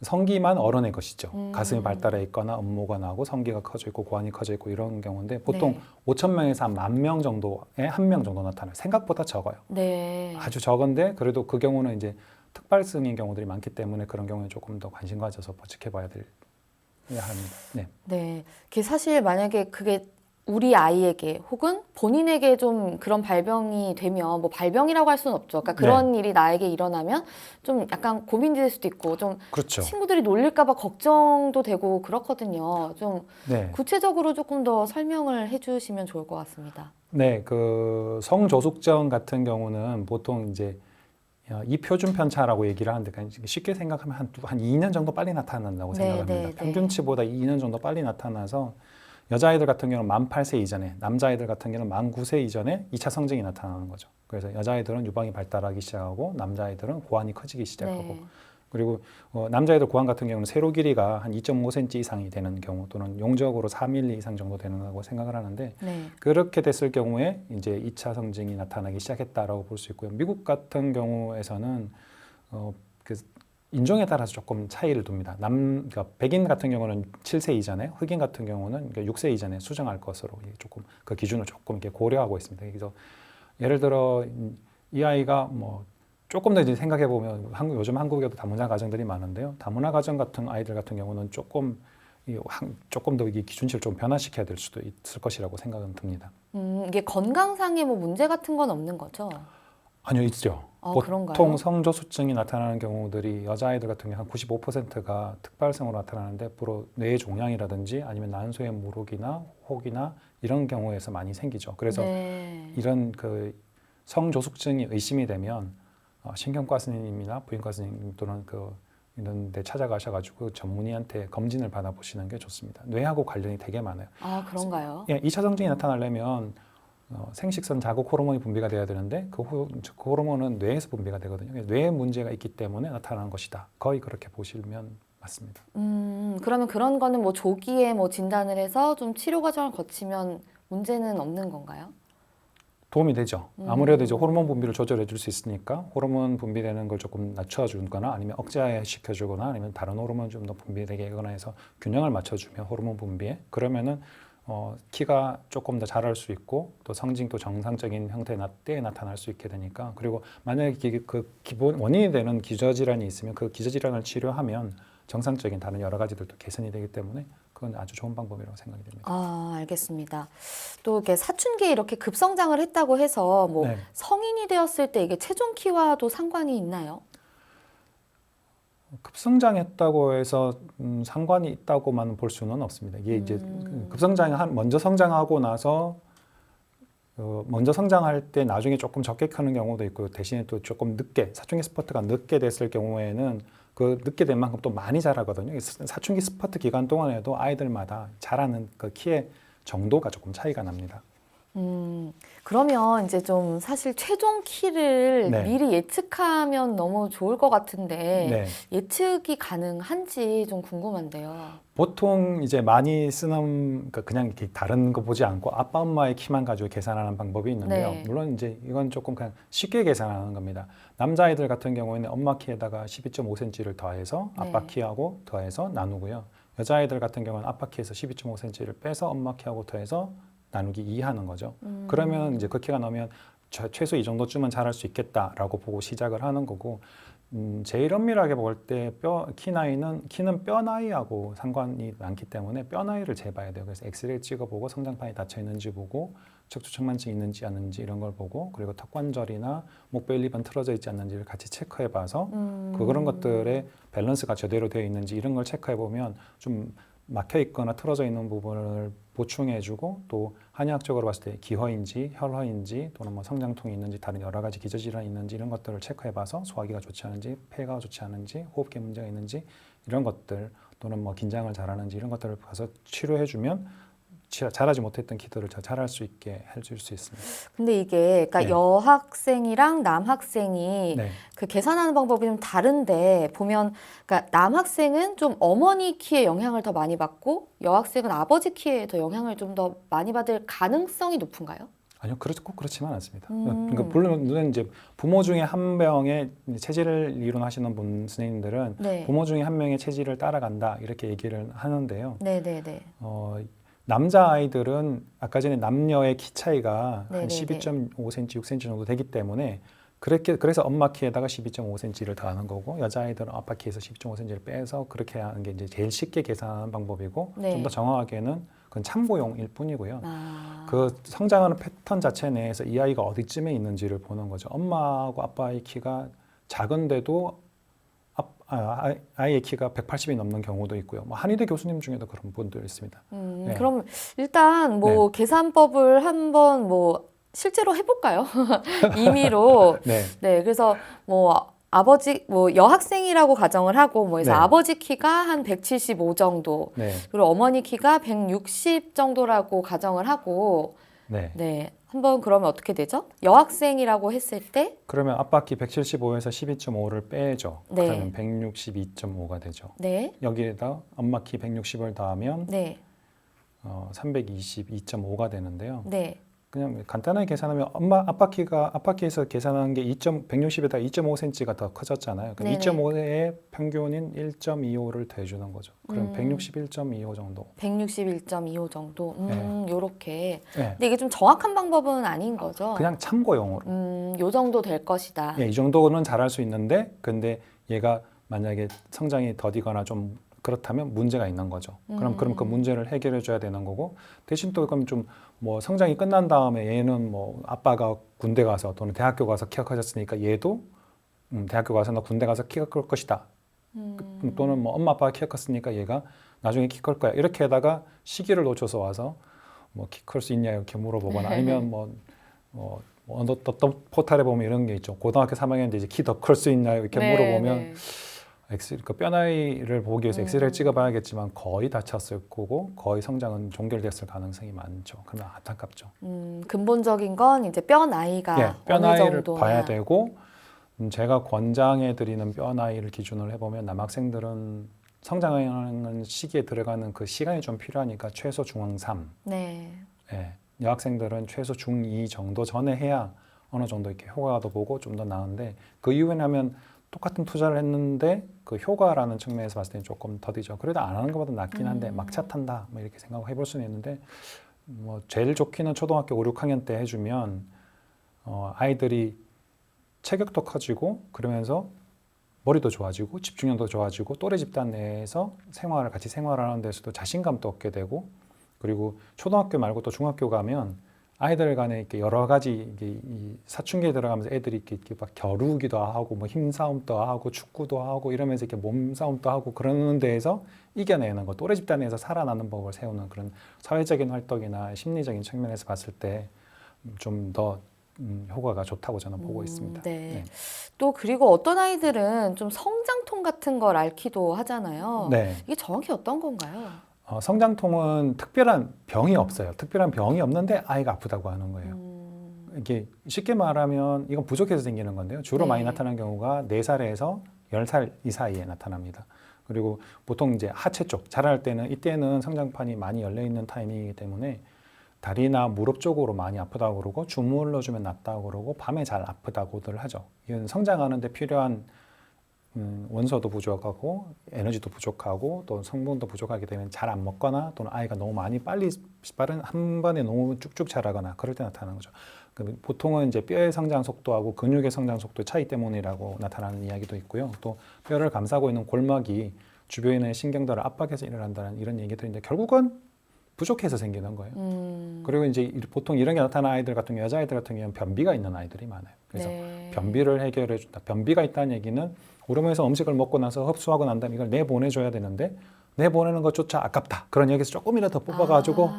Speaker 2: 성기만 어른의 것이죠. 가슴이 발달해 있거나 음모가 나고 성기가 커져 있고 고환이 커져 있고 이런 경우인데 보통
Speaker 1: 네.
Speaker 2: 5,000명에서 한 10,000명 정도에 1명 정도 나타나요. 생각보다 적어요.
Speaker 1: 네.
Speaker 2: 아주 적은데 그래도 그 경우는 이제 특발성인 경우들이 많기 때문에 그런 경우에 조금 더 관심 가져서 지켜봐야 합니다. 네.
Speaker 1: 네. 그게 사실 만약에 그게 우리 아이에게 혹은 본인에게 좀 그런 발병이 되면 뭐 발병이라고 할 수는 없죠. 그러니까 그런 일이 나에게 일어나면 좀 약간 고민이 될 수도 있고 좀
Speaker 2: 그렇죠.
Speaker 1: 친구들이 놀릴까 봐 걱정도 되고 그렇거든요. 좀
Speaker 2: 네.
Speaker 1: 구체적으로 조금 더 설명을 해주시면 좋을 것 같습니다.
Speaker 2: 네, 그 성조숙증 같은 경우는 보통 이제 이표준 편차라고 얘기를 하는데 그냥 쉽게 생각하면 한 2년 정도 빨리 나타난다고
Speaker 1: 네,
Speaker 2: 생각합니다.
Speaker 1: 네, 네.
Speaker 2: 평균치보다 2년 정도 빨리 나타나서 여자아이들 같은 경우는 만 8세 이전에, 남자아이들 같은 경우는 만 9세 이전에 2차 성징이 나타나는 거죠. 그래서 여자아이들은 유방이 발달하기 시작하고 남자아이들은 고환이 커지기 시작하고
Speaker 1: 네.
Speaker 2: 그리고 남자애들 고환 같은 경우는 세로 길이가 한 2.5cm 이상이 되는 경우 또는 용적으로 4mm 이상 정도 되는 거라고 생각을 하는데
Speaker 1: 네.
Speaker 2: 그렇게 됐을 경우에 이제 2차 성징이 나타나기 시작했다라고 볼 수 있고요. 미국 같은 경우에서는 그 인종에 따라서 조금 차이를 둡니다. 그러니까 백인 같은 경우는 7세 이전에, 흑인 같은 경우는 6세 이전에 수정할 것으로 조금 그 기준을 조금 이렇게 고려하고 있습니다. 그래서 예를 들어 이 아이가 뭐 조금 더 이제 생각해 보면 요즘 한국에도 다문화 가정들이 많은데요. 다문화 가정 같은 아이들 같은 경우는 조금 더 이 기준치를 좀 변화시켜야 될 수도 있을 것이라고 생각은 듭니다.
Speaker 1: 이게 건강상의 뭐 문제 같은 건 없는 거죠?
Speaker 2: 아니요, 있죠. 보통
Speaker 1: 그런가요?
Speaker 2: 성조숙증이 나타나는 경우들이 여자아이들 같은 경우 한 95%가 특발성으로 나타나는데 앞으로 뇌의 종양이라든지 아니면 난소의 무록이나 혹이나 이런 경우에서 많이 생기죠. 그래서
Speaker 1: 네.
Speaker 2: 이런 그 성조숙증이 의심이 되면 신경과 스님이나 부인과 스님 또는 이런 데 찾아가셔가지고 전문의한테 검진을 받아보시는 게 좋습니다. 뇌하고 관련이 되게 많아요.
Speaker 1: 그런가요?
Speaker 2: 예, 2차 성징이 나타나려면 생식선 자극 호르몬이 분비가 돼야 되는데 그 호르몬은 뇌에서 분비가 되거든요. 뇌에 문제가 있기 때문에 나타나는 것이다. 거의 그렇게 보시면 맞습니다.
Speaker 1: 그러면 그런 거는 뭐 조기에 뭐 진단을 해서 좀 치료 과정을 거치면 문제는 없는 건가요?
Speaker 2: 도움이 되죠. 아무래도 이제 호르몬 분비를 조절해 줄 수 있으니까 호르몬 분비되는 걸 조금 낮춰주거나 아니면 억제시켜주거나 아니면 다른 호르몬 좀 더 분비되게 하거나 해서 균형을 맞춰주면 호르몬 분비에 그러면은 키가 조금 더 자랄 수 있고 또 성징도 정상적인 형태의 때에 나타날 수 있게 되니까 그리고 만약에 그 기본 원인이 되는 기저질환이 있으면 그 기저질환을 치료하면 정상적인 다른 여러 가지들도 개선이 되기 때문에 그건 아주 좋은 방법이라고 생각이 됩니다.
Speaker 1: 알겠습니다. 또 이렇게 사춘기에 이렇게 급성장을 했다고 해서 뭐
Speaker 2: 네.
Speaker 1: 성인이 되었을 때 이게 체중 키와도 상관이 있나요?
Speaker 2: 급성장했다고 해서 상관이 있다고만 볼 수는 없습니다. 이게 이제 먼저 성장하고 나서 먼저 성장할 때 나중에 조금 적게 크는 경우도 있고 대신에 또 조금 늦게 사춘기 스퍼트가 늦게 됐을 경우에는 그 늦게 된 만큼 또 많이 자라거든요. 사춘기 스퍼트 기간 동안에도 아이들마다 자라는 그 키의 정도가 조금 차이가 납니다.
Speaker 1: 그러면 이제 좀 사실 최종 키를
Speaker 2: 네.
Speaker 1: 미리 예측하면 너무 좋을 것 같은데
Speaker 2: 네.
Speaker 1: 예측이 가능한지 좀 궁금한데요.
Speaker 2: 보통 이제 많이 쓰는 그러니까 그냥 이렇게 다른 거 보지 않고 아빠 엄마의 키만 가지고 계산하는 방법이 있는데요.
Speaker 1: 네.
Speaker 2: 물론 이제 이건 조금 그냥 쉽게 계산하는 겁니다. 남자아이들 같은 경우에는 엄마 키에다가 12.5cm를 더해서 아빠
Speaker 1: 네.
Speaker 2: 키하고 더해서 나누고요. 여자아이들 같은 경우는 아빠 키에서 12.5cm를 빼서 엄마 키하고 더해서 나누기 2 하는 거죠. 그러면 이제 그 키가 나오면 최소 이 정도쯤은 자랄 수 있겠다라고 보고 시작을 하는 거고 제일 엄밀하게 볼 때 키는 뼈 나이하고 상관이 많기 때문에 뼈 나이를 재봐야 돼요. 그래서 엑스레이 찍어보고 성장판이 닫혀 있는지 보고 척추측만증이 있는지 않는지 이런 걸 보고 그리고 턱관절이나 목베일 리본 틀어져 있지 않는지를 같이 체크해봐서 그런 것들의 밸런스가 제대로 되어 있는지 이런 걸 체크해보면 좀 막혀 있거나 틀어져 있는 부분을 보충해주고 또 한의학적으로 봤을 때 기허인지 혈허인지 또는 뭐 성장통이 있는지 다른 여러 가지 기저질환이 있는지 이런 것들을 체크해봐서 소화기가 좋지 않은지 폐가 좋지 않은지 호흡기 문제가 있는지 이런 것들 또는 뭐 긴장을 잘하는지 이런 것들을 봐서 치료해주면 잘하지 못했던 키들을 잘할 수 있게 해줄 수 있습니다.
Speaker 1: 근데 이게 그러니까
Speaker 2: 네.
Speaker 1: 여학생이랑 남학생이
Speaker 2: 네.
Speaker 1: 그 계산하는 방법이 좀 다른데 보면 그러니까 남학생은 좀 어머니 키에 영향을 더 많이 받고 여학생은 아버지 키에 더 영향을 좀 더 많이 받을 가능성이 높은가요?
Speaker 2: 아니요, 꼭 그렇지만 않습니다. 그러니까 물론 이제 부모 중에 한 명의 체질을 이론하시는 선생님들은
Speaker 1: 네.
Speaker 2: 부모 중에 한 명의 체질을 따라간다 이렇게 얘기를 하는데요.
Speaker 1: 네네네.
Speaker 2: 남자 아이들은 아까 전에 남녀의 키 차이가 한
Speaker 1: 네네네.
Speaker 2: 12.5cm, 6cm 정도 되기 때문에 그래서 엄마 키에다가 12.5cm를 더하는 거고 여자 아이들은 아빠 키에서 12.5cm를 빼서 그렇게 하는 게 이제 제일 쉽게 계산하는 방법이고
Speaker 1: 네.
Speaker 2: 좀 더 정확하게는 그 그건 참고용일 뿐이고요.
Speaker 1: 아.
Speaker 2: 그 성장하는 패턴 자체 내에서 이 아이가 어디쯤에 있는지를 보는 거죠. 엄마하고 아빠의 키가 작은데도 아이의 키가 180이 넘는 경우도 있고요. 뭐 한의대 교수님 중에도 그런 분들 있습니다. 네.
Speaker 1: 그럼 일단 뭐 계산법을 한번 뭐 실제로 해볼까요? 임의로.
Speaker 2: 네.
Speaker 1: 네, 그래서 뭐 아버지 뭐 여학생이라고 가정을 하고 뭐 해서
Speaker 2: 네.
Speaker 1: 아버지 키가 한 175 정도,
Speaker 2: 네.
Speaker 1: 그리고 어머니 키가 160 정도라고 가정을 하고,
Speaker 2: 네.
Speaker 1: 네, 한번 그러면 어떻게 되죠? 여학생이라고 했을 때,
Speaker 2: 그러면 아빠 키 175에서 12.5를 빼죠.
Speaker 1: 네.
Speaker 2: 그러면 162.5가 되죠.
Speaker 1: 네,
Speaker 2: 여기에다 엄마 키 160을 더하면
Speaker 1: 네,
Speaker 2: 322.5가 되는데요.
Speaker 1: 네.
Speaker 2: 그냥 간단하게 계산하면 아빠 키에서 계산한 게 160에다 2.5cm가 더 커졌잖아요. 그럼
Speaker 1: 네네.
Speaker 2: 2.5의 평균인 1.25를 더해주는 거죠. 그럼
Speaker 1: 161.25
Speaker 2: 161.25 정도.
Speaker 1: 161.25 정도. 요렇게.
Speaker 2: 네.
Speaker 1: 근데 이게 좀 정확한 방법은 아닌 거죠?
Speaker 2: 그냥 참고용으로.
Speaker 1: 요 정도 될 것이다.
Speaker 2: 이 정도는 잘할 수 있는데, 근데 얘가 만약에 성장이 더디거나 좀 그렇다면 문제가 있는 거죠. 그럼 그 문제를 해결해 줘야 되는 거고, 대신 또 그럼 좀 뭐 성장이 끝난 다음에 얘는 뭐 아빠가 군대 가서 또는 대학교 가서 키가 커졌으니까 얘도 대학교 가서나 군대 가서 키가 클 것이다. 또는 뭐 엄마 아빠가 키가 컸으니까 얘가 나중에 키 클 거야. 이렇게 하다가 시기를 놓쳐서 와서 뭐 키 클 수 있냐 이렇게 물어보거나 아니면 어떤 포탈에 보면 이런 게 있죠. 고등학교 3학년인데 이제 키 더 클 수 있냐 이렇게 물어보면
Speaker 1: 네.
Speaker 2: 그 뼈 나이를 보기 위해서 엑스레이를 찍어봐야겠지만 거의 다쳤을 거고 거의 성장은 종결됐을 가능성이 많죠. 그러면 안타깝죠.
Speaker 1: 근본적인 건 이제 뼈 나이가
Speaker 2: 뼈
Speaker 1: 어느
Speaker 2: 나이를
Speaker 1: 정도나.
Speaker 2: 봐야 되고 제가 권장해 드리는 뼈 나이를 기준으로 해보면 남학생들은 성장하는 시기에 들어가는 그 시간이 좀 필요하니까 최소 중앙 3,
Speaker 1: 네.
Speaker 2: 예, 여학생들은 최소 중2 정도 전에 해야 어느 정도 이렇게 효과도 보고 좀 더 나은데 그 이후에는 하면 똑같은 투자를 했는데 그 효과라는 측면에서 봤을 때는 조금 더디죠. 그래도 안 하는 것보다 낫긴 한데 막차 탄다 뭐 이렇게 생각해 볼 수는 있는데 뭐 제일 좋기는 초등학교 5, 6학년 때 해주면 아이들이 체격도 커지고 그러면서 머리도 좋아지고 집중력도 좋아지고 또래 집단 내에서 같이 생활하는 데서도 자신감도 얻게 되고 그리고 초등학교 말고 또 중학교 가면 아이들 간에 이렇게 여러 가지 이 사춘기에 들어가면서 애들이 이렇게 막 겨루기도 하고 뭐 힘싸움도 하고 축구도 하고 이러면서 이렇게 몸싸움도 하고 그러는 데에서 이겨내는 거 또래 집단에서 살아나는 법을 세우는 그런 사회적인 활동이나 심리적인 측면에서 봤을 때 좀 더 효과가 좋다고 저는 보고 있습니다.
Speaker 1: 네.
Speaker 2: 네.
Speaker 1: 또 그리고 어떤 아이들은 좀 성장통 같은 걸 앓기도 하잖아요.
Speaker 2: 네.
Speaker 1: 이게 정확히 어떤 건가요?
Speaker 2: 성장통은 특별한 병이 없어요. 특별한 병이 없는데 아이가 아프다고 하는 거예요. 이게 쉽게 말하면 이건 부족해서 생기는 건데요. 주로
Speaker 1: 네.
Speaker 2: 많이 나타나는 경우가 4살에서 10살 이 사이에 나타납니다. 그리고 보통 이제 하체 쪽 자랄 때는 이때는 성장판이 많이 열려 있는 타이밍이기 때문에 다리나 무릎 쪽으로 많이 아프다고 그러고 주물러 주면 낫다고 그러고 밤에 잘 아프다고들 하죠. 이건 성장하는 데 필요한 원소도 부족하고 에너지도 부족하고 또 성분도 부족하게 되면 잘 안 먹거나 또는 아이가 너무 많이 빠른 한 번에 너무 쭉쭉 자라거나 그럴 때 나타나는 거죠. 보통은 이제 뼈의 성장 속도하고 근육의 성장 속도의 차이 때문이라고 나타나는 이야기도 있고요. 또 뼈를 감싸고 있는 골막이 주변의 신경들을 압박해서 일어난다는 이런 얘기들인데 결국은 부족해서 생기는 거예요. 그리고 이제 보통 이런 게 나타나는 아이들 같은 경우 여자아이들 같은 경우는 변비가 있는 아이들이 많아요. 그래서
Speaker 1: 네.
Speaker 2: 변비를 해결해 준다. 변비가 있다는 얘기는 우리 몸에서 음식을 먹고 나서 흡수하고 난 다음에 이걸 내보내줘야 되는데 내보내는 것조차 아깝다. 그런 여기서 조금이라도 더 뽑아가지고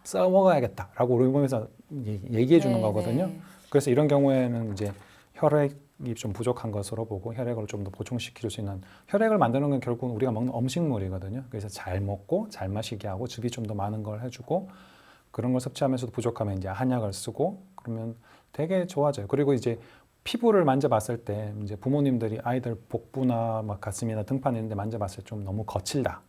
Speaker 2: 써 먹어야겠다라고 우리 몸에서 얘기해 주는
Speaker 1: 네,
Speaker 2: 거거든요.
Speaker 1: 네.
Speaker 2: 그래서 이런 경우에는 이제 혈액이 좀 부족한 것으로 보고 혈액을 좀 더 보충시킬 수 있는 혈액을 만드는 건 결국은 우리가 먹는 음식물이거든요. 그래서 잘 먹고 잘 마시게 하고 즙이 좀 더 많은 걸 해주고 그런 걸 섭취하면서도 부족하면 이제 한약을 쓰고 그러면 되게 좋아져요. 그리고 이제 피부를 만져봤을 때 이제 부모님들이 아이들 복부나 막 가슴이나 등판 있는데 만져봤을 때 좀 너무 거칠다,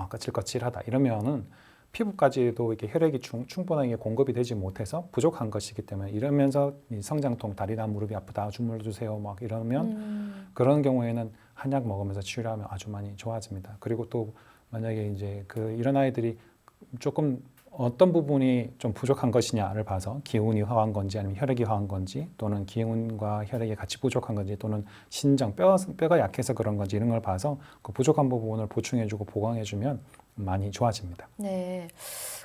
Speaker 2: 거칠거칠하다 이러면은 피부까지도 이렇게 혈액이 충분하게 공급이 되지 못해서 부족한 것이기 때문에 이러면서 이 성장통, 다리나 무릎이 아프다, 주물러 주세요 막 이러면 그런 경우에는 한약 먹으면서 치료를 하면 아주 많이 좋아집니다. 그리고 또 만약에 이제 이런 아이들이 조금 어떤 부분이 좀 부족한 것이냐를 봐서 기운이 화한 건지 아니면 혈액이 화한 건지 또는 기운과 혈액이 같이 부족한 건지 또는 신장, 뼈가 약해서 그런 건지 이런 걸 봐서 그 부족한 부분을 보충해주고 보강해주면 많이 좋아집니다.
Speaker 1: 네.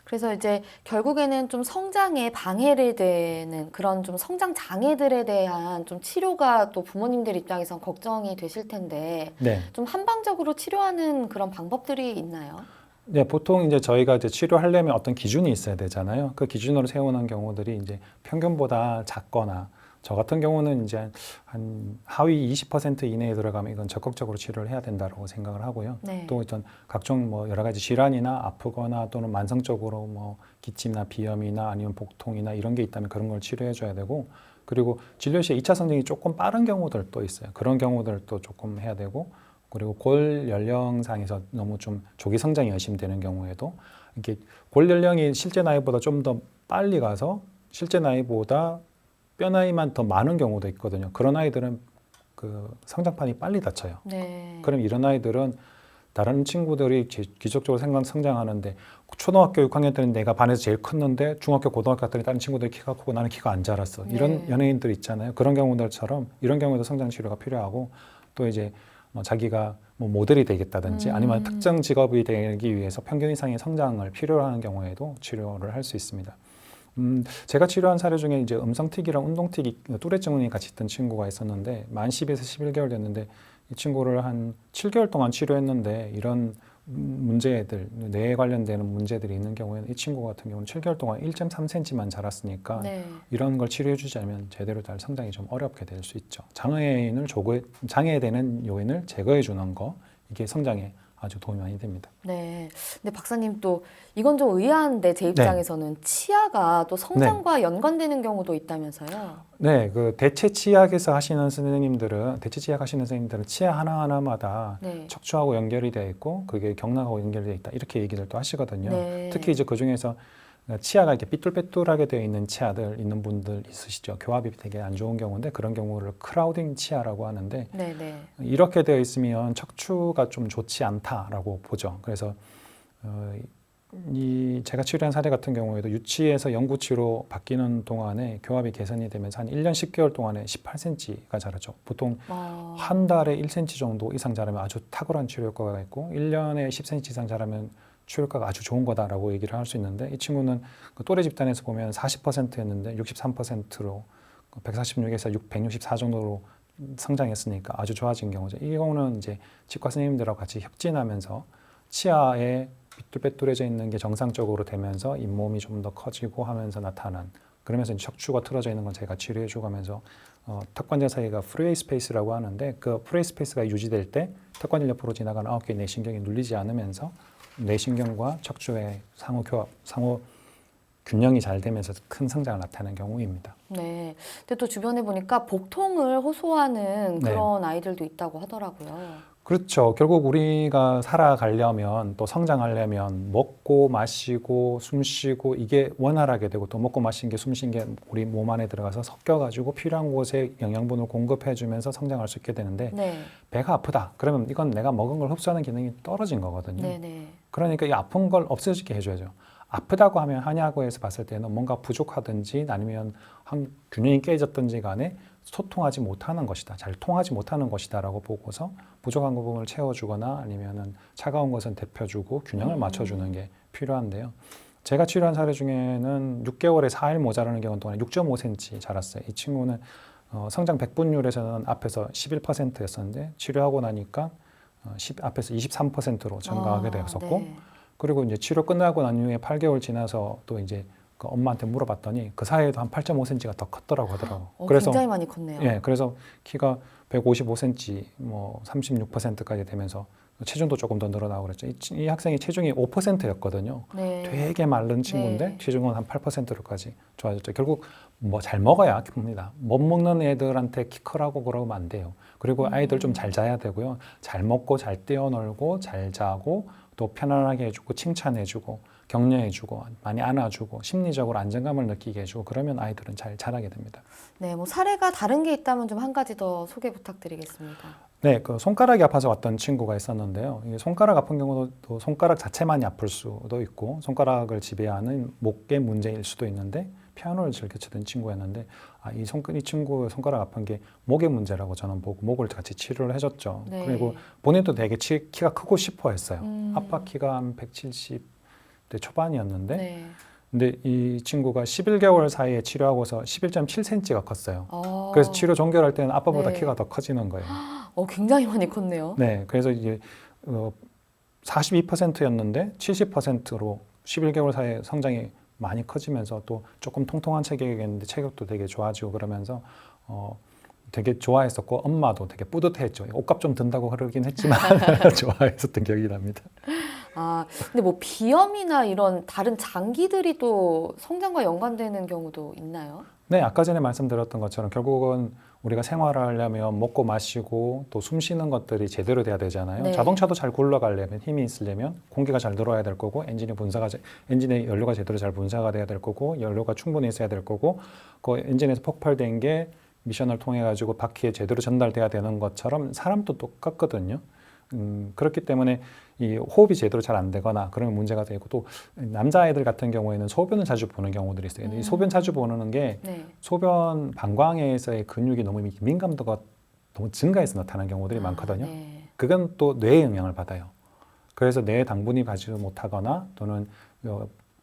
Speaker 1: 그래서 이제 결국에는 좀 성장에 방해를 되는 그런 좀 성장 장애들에 대한 좀 치료가 또 부모님들 입장에선 걱정이 되실 텐데
Speaker 2: 네.
Speaker 1: 좀 한방적으로 치료하는 그런 방법들이 있나요?
Speaker 2: 네, 보통 이제 저희가 이제 치료하려면 어떤 기준이 있어야 되잖아요. 그 기준으로 세우는 경우들이 이제 평균보다 작거나 저 같은 경우는 이제 한 하위 20% 이내에 들어가면 이건 적극적으로 치료를 해야 된다고 생각을 하고요.
Speaker 1: 네.
Speaker 2: 또 어떤 각종 뭐 여러 가지 질환이나 아프거나 또는 만성적으로 뭐 기침이나 비염이나 아니면 복통이나 이런 게 있다면 그런 걸 치료해 줘야 되고, 그리고 진료 시에 2차 성징이 조금 빠른 경우들도 있어요. 그런 경우들도 조금 해야 되고, 그리고 골 연령상에서 너무 좀 조기 성장이 의심되는 경우에도 이게 골 연령이 실제 나이보다 좀 더 빨리 가서 실제 나이보다 뼈 나이만 더 많은 경우도 있거든요. 그런 아이들은 그 성장판이 빨리 닫혀요.
Speaker 1: 네.
Speaker 2: 그럼 이런 아이들은 다른 친구들이 기적적으로 성장하는데 초등학교 6학년 때는 내가 반에서 제일 컸는데 중학교 고등학교 갔더니 다른 친구들이 키가 크고 나는 키가 안 자랐어. 이런
Speaker 1: 네.
Speaker 2: 연예인들 있잖아요. 그런 경우들처럼 이런 경우도 성장 치료가 필요하고, 또 이제 뭐 자기가 뭐 모델이 되겠다든지 아니면 특정 직업이 되기 위해서 평균 이상의 성장을 필요로 하는 경우에도 치료를 할 수 있습니다. 제가 치료한 사례 중에 이제 음성틱이랑 운동틱이 뚜레 증후군이 같이 있던 친구가 있었는데 만 10에서 11개월 됐는데 이 친구를 한 7개월 동안 치료했는데 이런 문제들, 뇌에 관련되는 문제들이 있는 경우에는 이 친구 같은 경우는 7개월 동안 1.3cm만 자랐으니까
Speaker 1: 네.
Speaker 2: 이런 걸 치료해 주지 않으면 제대로 잘 성장이 좀 어렵게 될 수 있죠. 장애되는 요인을 제거해 주는 거, 이게 성장에 아주 도움이 많이 됩니다.
Speaker 1: 네. 근데 박사님 또 이건 좀 의아한데 제 입장에서는 치아가 또 성장과 연관되는 경우도 있다면서요?
Speaker 2: 네, 그 대체 치약에서 하시는 선생님들은 대체 치약 하시는 선생님들은 치아 하나하나마다
Speaker 1: 네.
Speaker 2: 척추하고 연결이 되어 있고 그게 경락하고 연결되어 있다 이렇게 얘기를 또 하시거든요.
Speaker 1: 네.
Speaker 2: 특히 이제 그 중에서 치아가 이렇게 삐뚤빼뚤하게 되어 있는 치아들 있는 분들 있으시죠. 교합이 되게 안 좋은 경우인데 그런 경우를 크라우딩 치아라고 하는데
Speaker 1: 네, 네.
Speaker 2: 이렇게 되어 있으면 척추가 좀 좋지 않다라고 보죠. 그래서 제가 치료한 사례 같은 경우에도 유치에서 영구치로 바뀌는 동안에 교합이 개선이 되면서 한 1년 10개월 동안에 18cm가 자라죠. 보통 한 달에 1cm 정도 이상 자라면 아주 탁월한 치료 효과가 있고 1년에 10cm 이상 자라면 치료 효과가 아주 좋은 거다라고 얘기를 할 수 있는데 이 친구는 그 또래 집단에서 보면 40%였는데 63%로 146에서 164 정도로 성장했으니까 아주 좋아진 경우죠. 이 경우는 이제 치과 선생님들하고 같이 협진하면서 치아에 삐뚤빼뚤해져 있는 게 정상적으로 되면서 잇몸이 좀 더 커지고 하면서 나타난, 그러면서 이제 척추가 틀어져 있는 건 제가 치료해 주가면서 턱관절 사이가 프리웨이 스페이스라고 하는데 그 프리웨이 스페이스가 유지될 때 턱관절 옆으로 지나가는 9개의 뇌신경이 눌리지 않으면서 뇌신경과 척추의 상호 균형이 잘 되면서 큰 성장을 나타내는 경우입니다.
Speaker 1: 네. 근데 또 주변에 보니까 복통을 호소하는
Speaker 2: 네.
Speaker 1: 그런 아이들도 있다고 하더라고요.
Speaker 2: 그렇죠. 결국 우리가 살아가려면 또 성장하려면 먹고 마시고 숨 쉬고 이게 원활하게 되고 또 먹고 마신 게 숨 쉰 게 우리 몸 안에 들어가서 섞여가지고 필요한 곳에 영양분을 공급해주면서 성장할 수 있게 되는데
Speaker 1: 네.
Speaker 2: 배가 아프다. 그러면 이건 내가 먹은 걸 흡수하는 기능이 떨어진 거거든요.
Speaker 1: 네, 네.
Speaker 2: 그러니까 이 아픈 걸 없어지게 해줘야죠. 아프다고 하면 한의학에서 봤을 때는 뭔가 부족하든지 아니면 균형이 깨졌든지 간에 소통하지 못하는 것이다. 잘 통하지 못하는 것이다라고 보고서 부족한 부분을 채워주거나 아니면은 차가운 것은 데펴주고 균형을 맞춰주는 게 필요한데요. 제가 치료한 사례 중에는 6개월에 4일 모자라는 경우 동안 6.5cm 자랐어요. 이 친구는 성장 백분율에서는 앞에서 11%였었는데 치료하고 나니까 앞에서 23%로 증가하게 되었었고
Speaker 1: 네.
Speaker 2: 그리고 이제 치료 끝나고 난 이후에 8개월 지나서 또 이제 그 엄마한테 물어봤더니 그 사이에도 한 8.5cm가 더 컸더라고 하더라고. 그래서
Speaker 1: 굉장히 많이 컸네요.
Speaker 2: 예, 그래서 키가 155cm, 뭐 36%까지 되면서 체중도 조금 더 늘어나고 그랬죠. 이 학생이 체중이 5%였거든요.
Speaker 1: 네.
Speaker 2: 되게 마른 친구인데
Speaker 1: 네.
Speaker 2: 체중은 한 8%로까지 좋아졌죠. 결국 뭐 잘 먹어야 큽니다. 못 먹는 애들한테 키 크라고 그러면 안 돼요. 그리고 아이들 좀 잘 자야 되고요. 잘 먹고 잘 뛰어놀고 잘 자고 또 편안하게 해주고 칭찬해주고 격려해주고 많이 안아주고 심리적으로 안정감을 느끼게 해주고 그러면 아이들은 잘 자라게 됩니다.
Speaker 1: 네, 뭐 사례가 다른 게 있다면 좀 한 가지 더 소개 부탁드리겠습니다.
Speaker 2: 네, 그 손가락이 아파서 왔던 친구가 있었는데요. 이게 손가락 아픈 경우도 또 손가락 자체만이 아플 수도 있고 손가락을 지배하는 목의 문제일 수도 있는데 피아노를 즐겨 치던 친구였는데 이 친구 손가락 아픈 게 목의 문제라고 저는 보고 목을 같이 치료를 해줬죠.
Speaker 1: 네.
Speaker 2: 그리고 본인도 되게 키가 크고 싶어 했어요. 아빠 키가 한 170대 초반이었는데
Speaker 1: 네.
Speaker 2: 근데 이 친구가 11개월 사이에 치료하고서 11.7cm가 컸어요.
Speaker 1: 어.
Speaker 2: 그래서 치료 종결할 때는 아빠보다
Speaker 1: 네.
Speaker 2: 키가 더 커지는 거예요.
Speaker 1: 굉장히 많이 컸네요.
Speaker 2: 네, 그래서 이제 42%였는데 70%로 11개월 사이에 성장이 많이 커지면서 또 조금 통통한 체격이었는데 체격도 되게 좋아지고 그러면서 되게 좋아했었고 엄마도 되게 뿌듯해했죠. 옷값 좀 든다고 그러긴 했지만 좋아했었던 기억이 납니다.
Speaker 1: 근데 뭐 비염이나 이런 다른 장기들이 또 성장과 연관되는 경우도 있나요?
Speaker 2: 네, 아까 전에 말씀드렸던 것처럼 결국은 우리가 생활을 하려면 먹고 마시고 또 숨 쉬는 것들이 제대로 돼야 되잖아요.
Speaker 1: 네.
Speaker 2: 자동차도 잘 굴러가려면 힘이 있으려면 공기가 잘 들어와야 될 거고 엔진의 연료가 제대로 잘 분사가 돼야 될 거고 연료가 충분히 있어야 될 거고 그 엔진에서 폭발된 게 미션을 통해 가지고 바퀴에 제대로 전달돼야 되는 것처럼 사람도 똑같거든요. 그렇기 때문에 이 호흡이 제대로 잘 안 되거나 그런 문제가 되고 또 남자아이들 같은 경우에는 소변을 자주 보는 경우들이 있어요. 이 소변 자주 보는 게
Speaker 1: 네.
Speaker 2: 소변 방광에서의 근육이 너무 민감도가 너무 증가해서 나타나는 경우들이 많거든요.
Speaker 1: 네.
Speaker 2: 그건 또 뇌에 영향을 받아요. 그래서 뇌 당분이 가지 못하거나 또는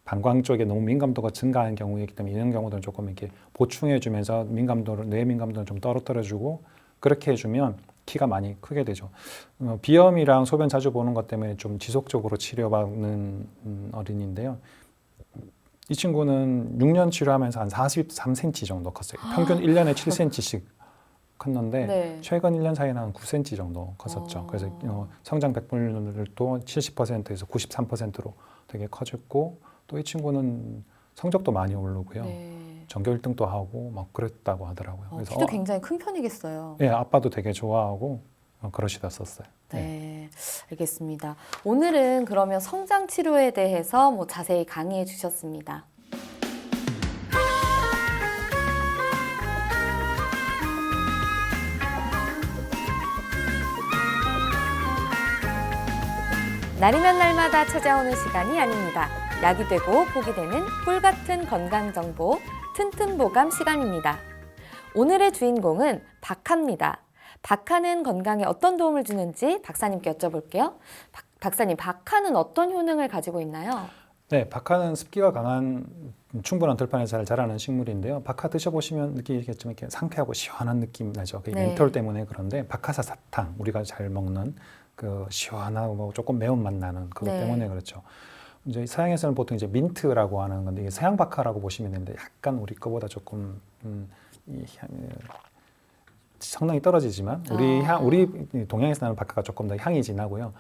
Speaker 2: 방광 쪽에 너무 민감도가 증가하는 경우이기 때문에 이런 경우들은 조금 이렇게 보충해주면서 뇌 민감도를 좀 떨어뜨려주고 그렇게 해주면 키가 많이 크게 되죠. 비염이랑 소변 자주 보는 것 때문에 좀 지속적으로 치료받는 어린이인데요. 이 친구는 6년 치료하면서 한 43cm 정도 컸어요. 평균 1년에 7cm씩 컸는데
Speaker 1: 네.
Speaker 2: 최근 1년 사이에는 한 9cm 정도 컸었죠. 그래서 성장 백분율도 70%에서 93%로 되게 커졌고 또 이 친구는 성적도 많이 오르고요.
Speaker 1: 네.
Speaker 2: 전교 1등도 하고 막 그랬다고 하더라고요. 그래서
Speaker 1: 키도 굉장히 큰 편이겠어요.
Speaker 2: 네, 아빠도 되게 좋아하고 그러시었어요.
Speaker 1: 네, 알겠습니다. 오늘은 그러면 성장 치료에 대해서 뭐 자세히 강의해 주셨습니다. 날이면 날마다 찾아오는 시간이 아닙니다. 약이 되고 복이 되는 꿀 같은 건강 정보 튼튼보감 시간입니다. 오늘의 주인공은 박하입니다. 박하는 건강에 어떤 도움을 주는지 박사님께 여쭤볼게요. 박사님, 박하는 어떤 효능을 가지고 있나요?
Speaker 2: 네, 박하는 습기가 강한 충분한 들판에서 잘 자라는 식물인데요. 박하 드셔보시면 느끼겠지만 이렇게 상쾌하고 시원한 느낌 나죠. 그게
Speaker 1: 네.
Speaker 2: 멘톨 때문에 그런데 박하사 사탕 우리가 잘 먹는 그 시원하고 조금 매운맛 나는 그것
Speaker 1: 네.
Speaker 2: 때문에 그렇죠. 이제 서양에서는 보통 이제 민트라고 하는 건데 이게 서양 박하라고 보시면 되는데 약간 우리 거보다 조금 이 성능이 떨어지지만 우리 동양에서 나는 박하가 조금 더 향이 진하고요.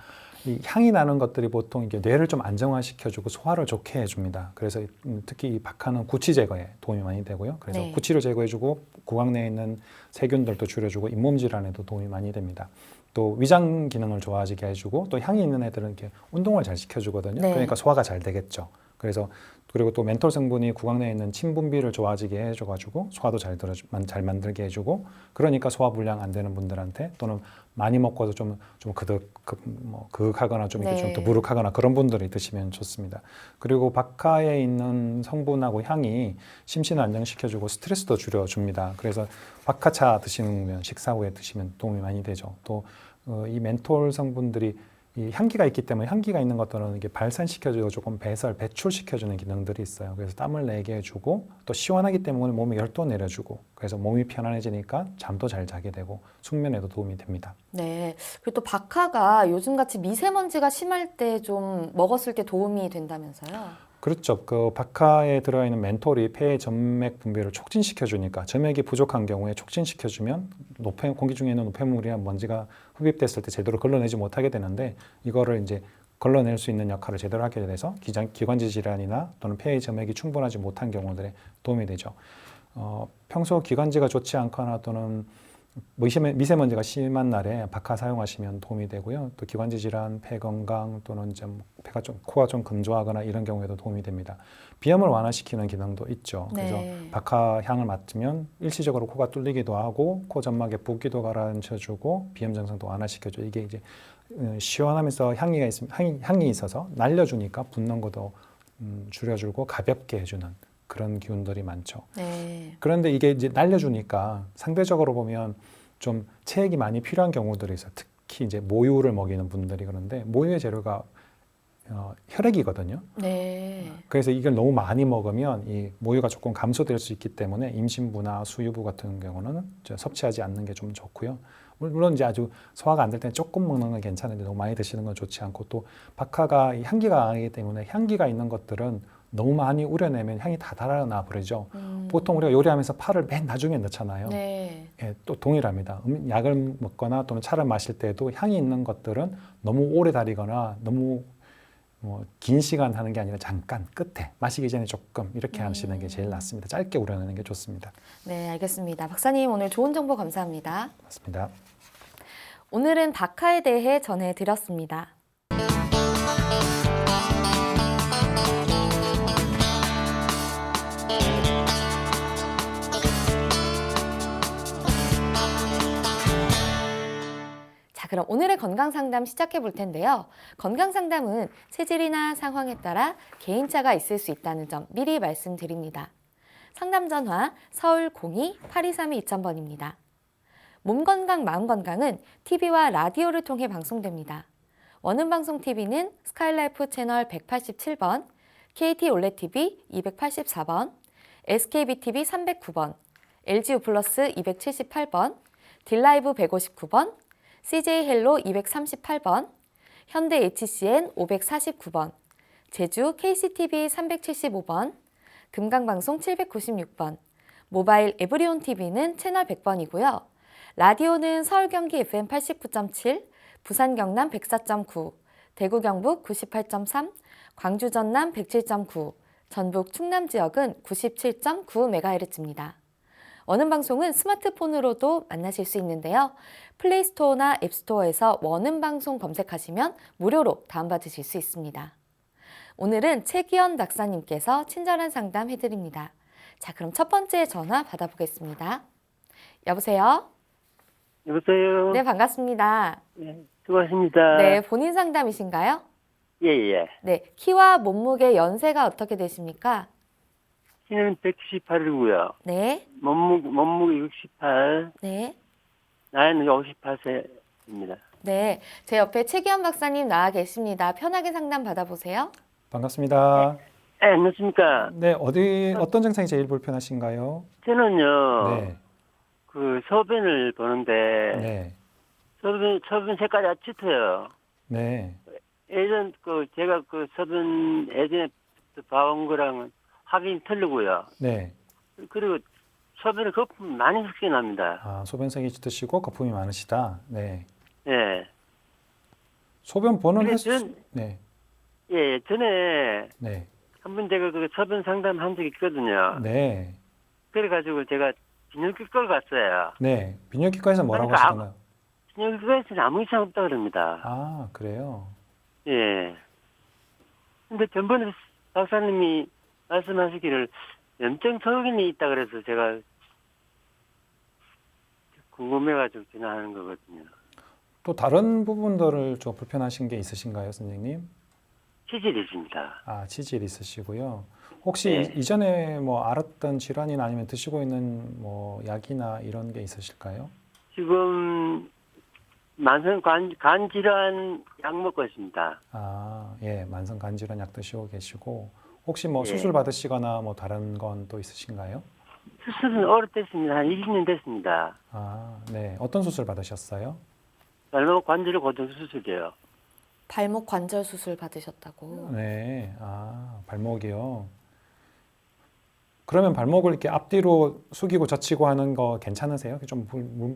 Speaker 2: 이 향이 나는 것들이 보통 이게 뇌를 좀 안정화시켜주고 소화를 좋게 해줍니다. 그래서 특히 이 박하는 구취 제거에 도움이 많이 되고요. 그래서
Speaker 1: 네.
Speaker 2: 구취를 제거해주고 구강 내에 있는 세균들도 줄여주고 잇몸 질환에도 도움이 많이 됩니다. 또 위장 기능을 좋아지게 해주고 또 향이 있는 애들은 이렇게 운동을 잘 시켜주거든요.
Speaker 1: 네.
Speaker 2: 그러니까 소화가 잘 되겠죠. 그리고 또 멘톨 성분이 구강 내에 있는 침 분비를 좋아지게 해줘가지고 소화도 잘 만들게 해주고 그러니까 소화 불량 안 되는 분들한테 또는 많이 먹고도 좀 그윽하거나 좀 이렇게
Speaker 1: 네.
Speaker 2: 좀 더부룩하거나 그런 분들이 드시면 좋습니다. 그리고 박하에 있는 성분하고 향이 심신을 안정시켜주고 스트레스도 줄여줍니다. 그래서 박하차 드시는 식사 후에 드시면 도움이 많이 되죠. 또 이 멘톨 성분들이 이 향기가 있기 때문에 향기가 있는 것들은 이게 발산시켜주고 조금 배출시켜주는 기능들이 있어요. 그래서 땀을 내게 해주고 또 시원하기 때문에 몸에 열도 내려주고 그래서 몸이 편안해지니까 잠도 잘 자게 되고 숙면에도 도움이 됩니다.
Speaker 1: 네. 그리고 또 박하가 요즘같이 미세먼지가 심할 때 좀 먹었을 때 도움이 된다면서요?
Speaker 2: 그렇죠. 그 박하에 들어있는 멘톨이 폐의 점맥 분비를 촉진시켜주니까 점맥이 부족한 경우에 촉진시켜주면 공기 중에 있는 노폐물이나 먼지가 흡입됐을 때 제대로 걸러내지 못하게 되는데 이거를 이제 걸러낼 수 있는 역할을 제대로 하게 돼서 기관지 질환이나 또는 폐의 점맥이 충분하지 못한 경우들에 도움이 되죠. 평소 기관지가 좋지 않거나 또는 미세먼지가 심한 날에 박하 사용하시면 도움이 되고요. 또 기관지 질환, 폐 건강 또는 좀 코가 좀 건조하거나 이런 경우에도 도움이 됩니다. 비염을 완화시키는 기능도 있죠. 그래서
Speaker 1: 네.
Speaker 2: 박하 향을 맡으면 일시적으로 코가 뚫리기도 하고 코 점막에 붓기도 가라앉혀주고 비염 증상도 완화시켜줘. 이게 이제 시원하면서 향이 있어서 날려주니까 붓는 것도 줄여주고 가볍게 해주는 그런 기운들이 많죠.
Speaker 1: 네.
Speaker 2: 그런데 이게 이제 날려주니까 상대적으로 보면 좀 체액이 많이 필요한 경우들이 있어요. 특히 이제 모유를 먹이는 분들이 그런데 모유의 재료가 혈액이거든요.
Speaker 1: 네.
Speaker 2: 그래서 이걸 너무 많이 먹으면 이 모유가 조금 감소될 수 있기 때문에 임신부나 수유부 같은 경우는 섭취하지 않는 게 좀 좋고요. 물론 이제 아주 소화가 안 될 때는 조금 먹는 건 괜찮은데 너무 많이 드시는 건 좋지 않고 또 박하가 이 향기가 강하기 때문에 향기가 있는 것들은 너무 많이 우려내면 향이 다 달아나 버리죠. 보통 우리가 요리하면서 파를 맨 나중에 넣잖아요.
Speaker 1: 네.
Speaker 2: 예, 또 동일합니다. 약을 먹거나 또는 차를 마실 때도 향이 있는 것들은 너무 오래 달이거나 너무 긴 시간 하는 게 아니라 잠깐 끝에 마시기 전에 조금 이렇게 하시는 게 제일 낫습니다. 짧게 우려내는 게 좋습니다.
Speaker 1: 네, 알겠습니다. 박사님 오늘 좋은 정보 감사합니다.
Speaker 2: 맞습니다.
Speaker 1: 오늘은 박하에 대해 전해드렸습니다. 자, 그럼 오늘의 건강상담 시작해 볼 텐데요. 건강상담은 체질이나 상황에 따라 개인차가 있을 수 있다는 점 미리 말씀드립니다. 상담 전화 서울 02-8232-2000번입니다. 몸건강, 마음건강은 TV와 라디오를 통해 방송됩니다. 원음방송TV는 스카이라이프 채널 187번, KT 올레TV 284번, SKBTV 309번, LGU 플러스 278번, 딜라이브 159번, CJ 헬로 238번, 현대 HCN 549번, 제주 KCTV 375번, 금강방송 796번, 모바일 에브리온 TV는 채널 100번이고요. 라디오는 서울 경기 FM 89.7, 부산 경남 104.9, 대구 경북 98.3, 광주 전남 107.9, 전북 충남 지역은 97.9MHz입니다. 원음 방송은 스마트폰으로도 만나실 수 있는데요. 플레이스토어나 앱스토어에서 원음 방송 검색하시면 무료로 다운받으실 수 있습니다. 오늘은 최기현 박사님께서 친절한 상담 해드립니다. 자, 그럼 첫 번째 전화 받아보겠습니다. 여보세요?
Speaker 3: 여보세요?
Speaker 1: 네, 반갑습니다.
Speaker 3: 네, 수고하십니다.
Speaker 1: 네, 본인 상담이신가요?
Speaker 3: 예, 예.
Speaker 1: 네, 키와 몸무게, 연세가 어떻게 되십니까?
Speaker 3: 키는 198이고요.
Speaker 1: 네,
Speaker 3: 몸무게 68,
Speaker 1: 네,
Speaker 3: 나이는 58세입니다.
Speaker 1: 네. 제 옆에 최기현 박사님 나와 계십니다. 편하게 상담 받아보세요.
Speaker 2: 반갑습니다.
Speaker 3: 네, 안녕하십니까?
Speaker 2: 네, 어떤 증상이 제일 불편하신가요?
Speaker 3: 저는요,
Speaker 2: 네,
Speaker 3: 그 소변을 보는데,
Speaker 2: 네,
Speaker 3: 소변 색깔이 아주 짙어요.
Speaker 2: 네,
Speaker 3: 제가 그 소변 예전에 봐온 거랑은 확연히 틀리고요.
Speaker 2: 네.
Speaker 3: 그리고 소변에 거품이 많이 섞여 납니다.
Speaker 2: 아, 소변색이 짙으시고 거품이 많으시다. 네.
Speaker 3: 예.
Speaker 2: 소변 보는
Speaker 3: 근데
Speaker 2: 횟수. 네,
Speaker 3: 예, 전에
Speaker 2: 네,
Speaker 3: 한번 제가 그 소변 상담 한 적이 있거든요.
Speaker 2: 네,
Speaker 3: 그래가지고 제가 비뇨기과를 갔어요.
Speaker 2: 네. 비뇨기과에서 뭐라고
Speaker 3: 그러니까
Speaker 2: 하시던가요?
Speaker 3: 비뇨기과에서는 아무 이상 없다 그럽니다.
Speaker 2: 아, 그래요.
Speaker 3: 예. 근데 전번에 박사님이 말씀하시기를 염증 소견이 있다 그래서 제가 궁금해가지고 전화하는 거거든요.
Speaker 2: 또 다른 부분들을 좀 불편하신 게 있으신가요, 선생님?
Speaker 3: 치질이 있습니다.
Speaker 2: 아, 치질 있으시고요. 혹시
Speaker 3: 네.
Speaker 2: 이전에 뭐 앓았던 질환이나 아니면 드시고 있는 뭐 약이나 이런 게 있으실까요?
Speaker 3: 지금 만성 간 질환 약 먹고 있습니다.
Speaker 2: 아, 예, 만성 간질환 약 드시고 계시고 혹시 뭐
Speaker 3: 예.
Speaker 2: 수술 받으시거나 뭐 다른 건 또 있으신가요?
Speaker 3: 수술은 오래됐습니다. 한 20년 됐습니다.
Speaker 2: 아, 네. 어떤 수술 받으셨어요?
Speaker 3: 발목 관절 고정 수술이요.
Speaker 1: 발목 관절 수술 받으셨다고.
Speaker 2: 네. 아, 발목이요. 그러면 발목을 이렇게 앞뒤로 숙이고 젖히고 하는 거 괜찮으세요? 좀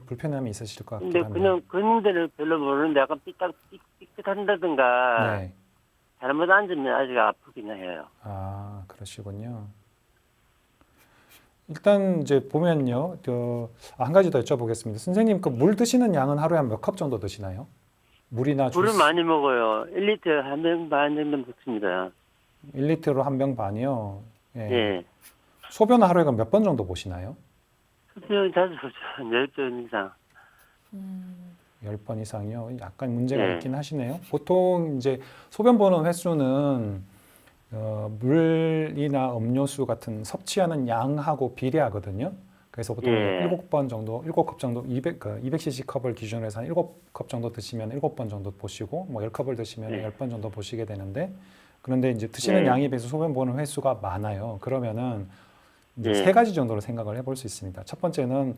Speaker 2: 불편함이 있으실 것
Speaker 3: 근데
Speaker 2: 같긴 한데.
Speaker 3: 그냥 걷는 데는 별로 모르는데 약간 삐끗한다든가
Speaker 2: 네.
Speaker 3: 잘못 앉으면 아직 아프긴 해요.
Speaker 2: 아, 그러시군요. 일단 이제 보면요, 한 가지 더 여쭤보겠습니다. 선생님, 그 물 드시는 양은 하루에 한 몇 컵 정도 드시나요? 물이나
Speaker 3: 물을
Speaker 2: 주스.
Speaker 3: 많이 먹어요. 1리터 한 병 반 정도 먹습니다.
Speaker 2: 1리터로 한 병 반이요. 예.
Speaker 3: 예.
Speaker 2: 소변은 하루에 몇 번 정도 보시나요?
Speaker 3: 수면 자주 보죠. 10번 이상.
Speaker 2: 10번 이상이요. 약간 문제가
Speaker 3: 네.
Speaker 2: 있긴 하시네요. 보통 이제 소변 보는 횟수는 물이나 음료수 같은 섭취하는 양하고 비례하거든요. 그래서 보통
Speaker 3: 예.
Speaker 2: 7번 정도, 7컵 정도, 200cc 컵을 기준으로 해서 한 7컵 정도 드시면 7번 정도 보시고, 뭐 10컵을 드시면
Speaker 3: 예.
Speaker 2: 10번 정도 보시게 되는데, 그런데 이제 드시는
Speaker 3: 예.
Speaker 2: 양에 비해서 소변 보는 횟수가 많아요. 그러면은 이제
Speaker 3: 예.
Speaker 2: 세 가지 정도로 생각을 해볼 수 있습니다. 첫 번째는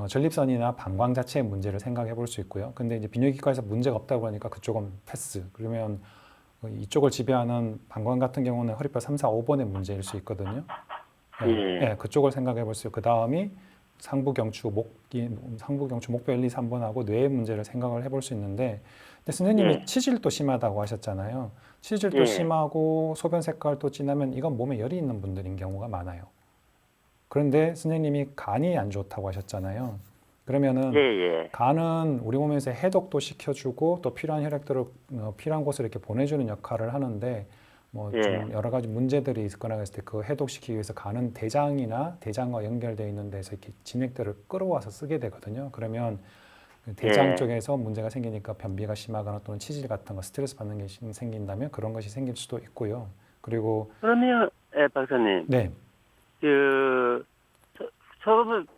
Speaker 2: 전립선이나 방광 자체의 문제를 생각해 볼 수 있고요. 근데 이제 비뇨기과에서 문제가 없다고 하니까 그쪽은 패스. 그러면 이쪽을 지배하는 방광 같은 경우는 허리뼈 3, 4, 5번의 문제일 수 있거든요.
Speaker 3: 예.
Speaker 2: 예, 그쪽을 생각해 볼 수 있고, 그 다음이 상부경추, 목뼈 1, 2, 3번하고 뇌의 문제를 생각을 해볼 수 있는데, 근데 선생님이
Speaker 3: 예.
Speaker 2: 치질도 심하다고 하셨잖아요. 치질도
Speaker 3: 예.
Speaker 2: 심하고 소변 색깔도 진하면 이건 몸에 열이 있는 분들인 경우가 많아요. 그런데 선생님이 간이 안 좋다고 하셨잖아요. 그러면은
Speaker 3: 예. 예.
Speaker 2: 간은 우리 몸에서 해독도 시켜주고 또 필요한 혈액들을 필요한 곳으로 이렇게 보내주는 역할을 하는데 뭐
Speaker 3: 예.
Speaker 2: 좀 여러 가지 문제들이 있거나 했을 때 그 해독시키기 위해서 간은 대장이나 대장과 연결되어 있는 데서 이렇게 진액들을 끌어와서 쓰게 되거든요. 그러면 그 대장
Speaker 3: 예.
Speaker 2: 쪽에서 문제가 생기니까 변비가 심하거나 또는 치질 같은 거 스트레스 받는 게 생긴다면 그런 것이 생길 수도 있고요. 그리고
Speaker 3: 그러면, 예, 박사님,
Speaker 2: 네,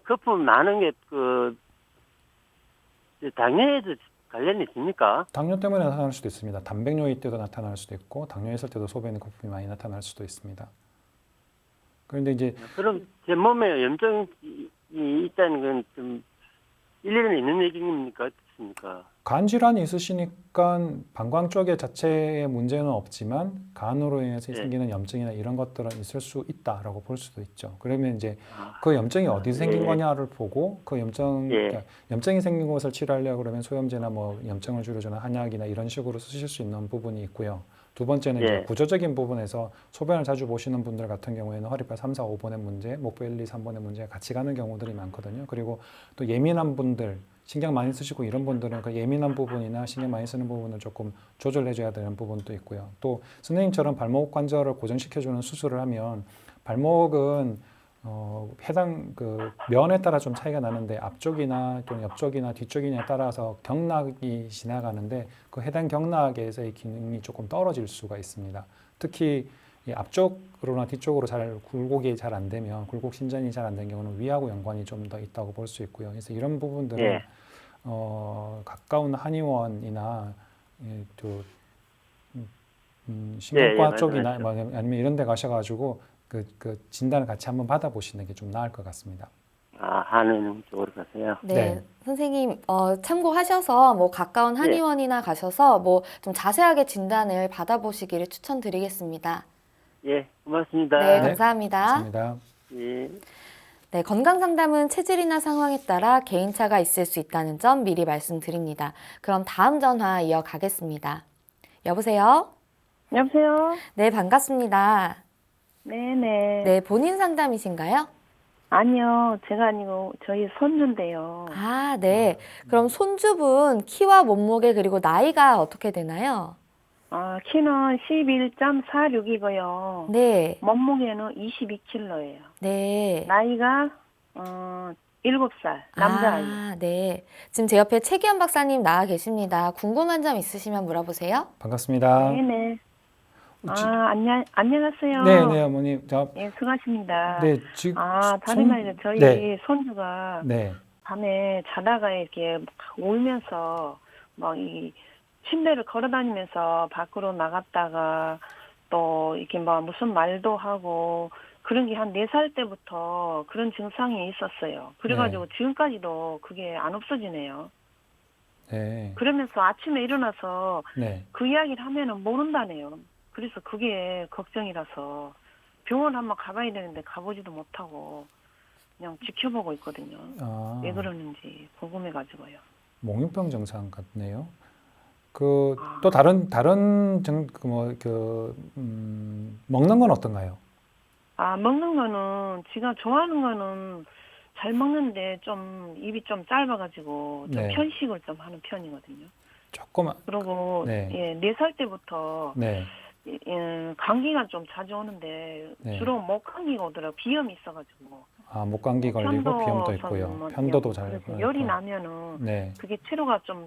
Speaker 3: 거품 많은 게, 당뇨에도 관련이 있습니까?
Speaker 2: 당뇨 때문에 나타날 수도 있습니다. 단백뇨일 때도 나타날 수도 있고 당뇨 있을 때도 소변에 거품이 많이 나타날 수도 있습니다. 그런데 이제
Speaker 3: 그럼 제 몸에 염증이 있다는 건 좀 일리는 있는 얘기입니까? 어떻습니까?
Speaker 2: 간 질환이 있으시니까 방광 쪽에 자체의 문제는 없지만 간으로 인해서
Speaker 3: 예.
Speaker 2: 생기는 염증이나 이런 것들은 있을 수 있다라고 볼 수도 있죠. 그러면 이제
Speaker 3: 아,
Speaker 2: 그 염증이 어디서 생긴
Speaker 3: 예.
Speaker 2: 거냐를 보고 그
Speaker 3: 예.
Speaker 2: 그러니까 염증이 생긴 곳을 치료하려고 그러면 소염제나 뭐 염증을 줄여주는 한약이나 이런 식으로 쓰실 수 있는 부분이 있고요. 두 번째는 이제
Speaker 3: 예.
Speaker 2: 구조적인 부분에서 소변을 자주 보시는 분들 같은 경우에는 허리뼈 3, 4, 5번의 문제, 목뼈 1, 2, 3번의 문제가 같이 가는 경우들이 많거든요. 그리고 또 예민한 분들, 신경 많이 쓰시고 이런 분들은 그 예민한 부분이나 신경 많이 쓰는 부분을 조금 조절해줘야 되는 부분도 있고요. 또 선생님처럼 발목 관절을 고정시켜주는 수술을 하면 발목은 해당 그 면에 따라 좀 차이가 나는데 앞쪽이나 또는 옆쪽이나 뒤쪽이냐에 따라서 경락이 지나가는데 그 해당 경락에서의 기능이 조금 떨어질 수가 있습니다. 특히 이 앞쪽으로나 뒤쪽으로 잘 굴곡이 잘 안 되면 굴곡 신전이 잘 안 된 경우는 위하고 연관이 좀 더 있다고 볼 수 있고요. 그래서 이런 부분들은
Speaker 3: 예.
Speaker 2: 가까운 한의원이나 예, 또
Speaker 3: 예,
Speaker 2: 신경과
Speaker 3: 예,
Speaker 2: 쪽이나
Speaker 3: 말씀하시죠.
Speaker 2: 뭐 아니면 이런 데 가셔가지고 그 진단을 같이 한번 받아보시는 게 좀 나을 것 같습니다.
Speaker 3: 아, 한의원 쪽으로 가세요?
Speaker 1: 네,
Speaker 2: 네.
Speaker 1: 선생님 참고하셔서 뭐 가까운
Speaker 3: 예.
Speaker 1: 한의원이나 가셔서 뭐 좀 자세하게 진단을 받아보시기를 추천드리겠습니다.
Speaker 3: 예, 고맙습니다.
Speaker 1: 네,
Speaker 2: 네,
Speaker 1: 감사합니다.
Speaker 2: 감사합니다.
Speaker 3: 예.
Speaker 1: 네, 건강 상담은 체질이나 상황에 따라 개인차가 있을 수 있다는 점 미리 말씀드립니다. 그럼 다음 전화 이어가겠습니다. 여보세요?
Speaker 4: 여보세요?
Speaker 1: 네, 반갑습니다.
Speaker 4: 네네.
Speaker 1: 네, 본인 상담이신가요?
Speaker 4: 아니요, 제가 아니고 저희 손주인데요.
Speaker 1: 아, 네. 그럼 손주분 키와 몸무게 그리고 나이가 어떻게 되나요?
Speaker 4: 키는 11.46이고요.
Speaker 1: 네,
Speaker 4: 몸무게는 22kg예요.
Speaker 1: 네.
Speaker 4: 나이가 7살, 남자아이.
Speaker 1: 아, 네. 지금 제 옆에 최기현 박사님 나와 계십니다. 궁금한 점 있으시면 물어보세요.
Speaker 2: 반갑습니다.
Speaker 4: 네네. 안녕하세요.
Speaker 2: 네, 네, 어머님.
Speaker 4: 예, 수고하십니다.
Speaker 2: 네, 지금
Speaker 4: 다름 아니라 저희
Speaker 2: 네,
Speaker 4: 손주가
Speaker 2: 네,
Speaker 4: 밤에 자다가 이렇게 막 울면서 막 이 침대를 걸어 다니면서 밖으로 나갔다가 또 이렇게 막 무슨 말도 하고 그런 게 한 4살 때부터 그런 증상이 있었어요. 그래가지고 지금까지도 그게 안 없어지네요.
Speaker 2: 네,
Speaker 4: 그러면서 아침에 일어나서
Speaker 2: 네.
Speaker 4: 그 이야기를 하면은 모른다네요. 그래서 그게 걱정이라서 병원 한번 가봐야 되는데 가보지도 못하고 그냥 지켜보고 있거든요.
Speaker 2: 아,
Speaker 4: 왜 그러는지 궁금해가지고요.
Speaker 2: 몽유병 증상 같네요. 그 또 다른 먹는 건 어떤가요?
Speaker 4: 먹는 거는 지가 좋아하는 거는 잘 먹는데 좀 입이 좀 짧아가지고 좀
Speaker 2: 네.
Speaker 4: 편식을 좀 하는 편이거든요.
Speaker 2: 조금
Speaker 4: 그리고
Speaker 2: 네.
Speaker 4: 예, 4살 때부터
Speaker 2: 네,
Speaker 4: 감기가 좀 자주 오는데
Speaker 2: 네.
Speaker 4: 주로 목 감기가 오더라고. 비염이 있어가지고.
Speaker 2: 목감기 걸리고 비염도 있고요.
Speaker 4: 뭐
Speaker 2: 편도도 잘
Speaker 4: 그래서 열이 나면은
Speaker 2: 네,
Speaker 4: 그게 치료가 좀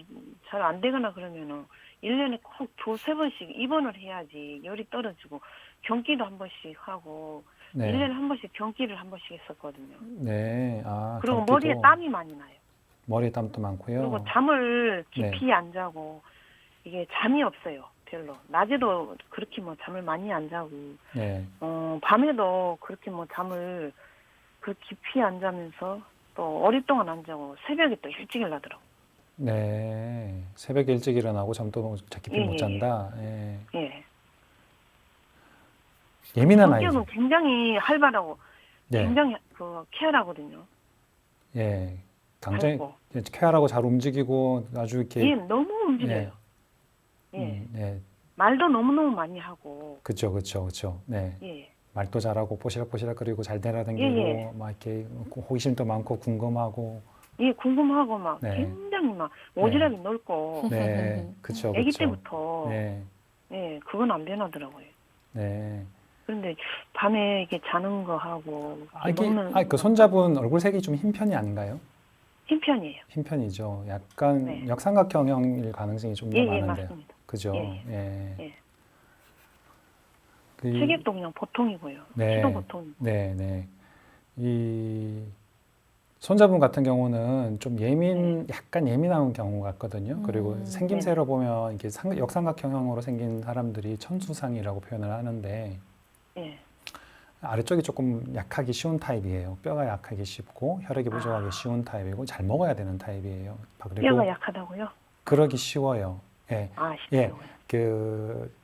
Speaker 4: 잘 안 되거나 그러면은 1년에 꼭 두세 번씩 입원을 해야지 열이 떨어지고 경기도 한 번씩 하고
Speaker 2: 네.
Speaker 4: 1년에 한 번씩 경기를 한 번씩 했었거든요.
Speaker 2: 네. 아,
Speaker 4: 그리고
Speaker 2: 경기도
Speaker 4: 머리에 땀이 많이 나요.
Speaker 2: 머리에 땀도 많고요.
Speaker 4: 그리고 잠을
Speaker 2: 네.
Speaker 4: 깊이 안 자고 이게 잠이 없어요. 별로. 낮에도 그렇게 뭐 잠을 많이 안 자고
Speaker 2: 네.
Speaker 4: 밤에도 그렇게 뭐 잠을 그 깊이 안 자면서 또 오랫동안 안 자고 새벽에 또 일찍 일어나더라고.
Speaker 2: 네. 새벽에 일찍 일어나고 잠도 깊이
Speaker 4: 예,
Speaker 2: 못
Speaker 4: 예,
Speaker 2: 잔다. 예.
Speaker 4: 예.
Speaker 2: 예민한 아이죠.
Speaker 4: 성격은 굉장히 활발하고
Speaker 2: 예.
Speaker 4: 굉장히 그 쾌활하거든요.
Speaker 2: 예. 굉장히
Speaker 4: 밝고.
Speaker 2: 쾌활하고 잘 움직이고 아주 이렇게
Speaker 4: 예, 너무 움직여요. 예.
Speaker 2: 예.
Speaker 4: 말도 너무너무 많이 하고.
Speaker 2: 그렇죠. 그렇죠. 그렇죠. 네.
Speaker 4: 예.
Speaker 2: 말도 잘하고 뽀시락뽀시락거리고 잘 날아다니고
Speaker 4: 예, 예.
Speaker 2: 막 이렇게 호기심도 많고 궁금하고
Speaker 4: 예, 궁금하고 막
Speaker 2: 네.
Speaker 4: 굉장히 막 오지랖이 넓고
Speaker 2: 네. 그렇죠.
Speaker 4: 아기
Speaker 2: 그렇죠.
Speaker 4: 때부터
Speaker 2: 네.
Speaker 4: 예, 그건 안 변하더라고요.
Speaker 2: 네.
Speaker 4: 그런데 밤에 이게 자는 거 하고
Speaker 2: 그 손잡은 얼굴색이 좀 흰 편이 아닌가요?
Speaker 4: 흰 편이에요.
Speaker 2: 흰 편이죠. 약간
Speaker 4: 네.
Speaker 2: 역삼각형일 가능성이 좀 더
Speaker 4: 예, 예,
Speaker 2: 많은데요.
Speaker 4: 맞습니다.
Speaker 2: 그죠?
Speaker 4: 예,
Speaker 2: 예.
Speaker 4: 예.
Speaker 2: 그,
Speaker 4: 체격도 그냥 보통이고요.
Speaker 2: 네.
Speaker 4: 키도 보통이고.
Speaker 2: 네, 네. 이 손자분 같은 경우는 좀 약간 예민한 경우 같거든요. 그리고 생김새로 보면 이게 역삼각형으로 생긴 사람들이 천수상이라고 표현을 하는데
Speaker 4: 예.
Speaker 2: 아래쪽이 조금 약하기 쉬운 타입이에요. 뼈가 약하기 쉽고 혈액이 부족하기 쉬운 타입이고 잘 먹어야 되는 타입이에요. 그리고
Speaker 4: 뼈가 약하다고요?
Speaker 2: 그러기 쉬워요. 예.
Speaker 4: 아,
Speaker 2: 예.
Speaker 4: 쉽다고요.
Speaker 2: 그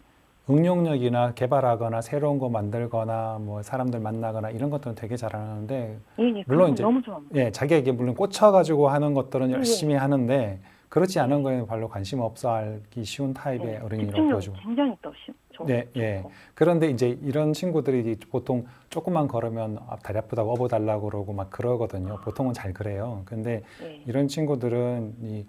Speaker 2: 응용력이나 개발하거나 새로운 거 만들거나 뭐 사람들 만나거나 이런 것들은 되게 잘하는데
Speaker 4: 예, 예.
Speaker 2: 물론
Speaker 4: 물론
Speaker 2: 이제
Speaker 4: 너무 좋아합니다.
Speaker 2: 예, 자기에게 물론 꽂혀가지고 하는 것들은
Speaker 4: 예,
Speaker 2: 열심히 하는데 그렇지 않은 거에는 별로 관심 없어 하기 쉬운 타입의 어린이라고
Speaker 4: 집중력이
Speaker 2: 보여지고.
Speaker 4: 굉장히 또 좋고.
Speaker 2: 네, 예. 그런데 이제 이런 친구들이 보통 조금만 걸으면 다리 아프다고 업어달라고 그러고 막 그러거든요. 보통은 잘 그래요. 근데
Speaker 4: 예.
Speaker 2: 이런 친구들은 이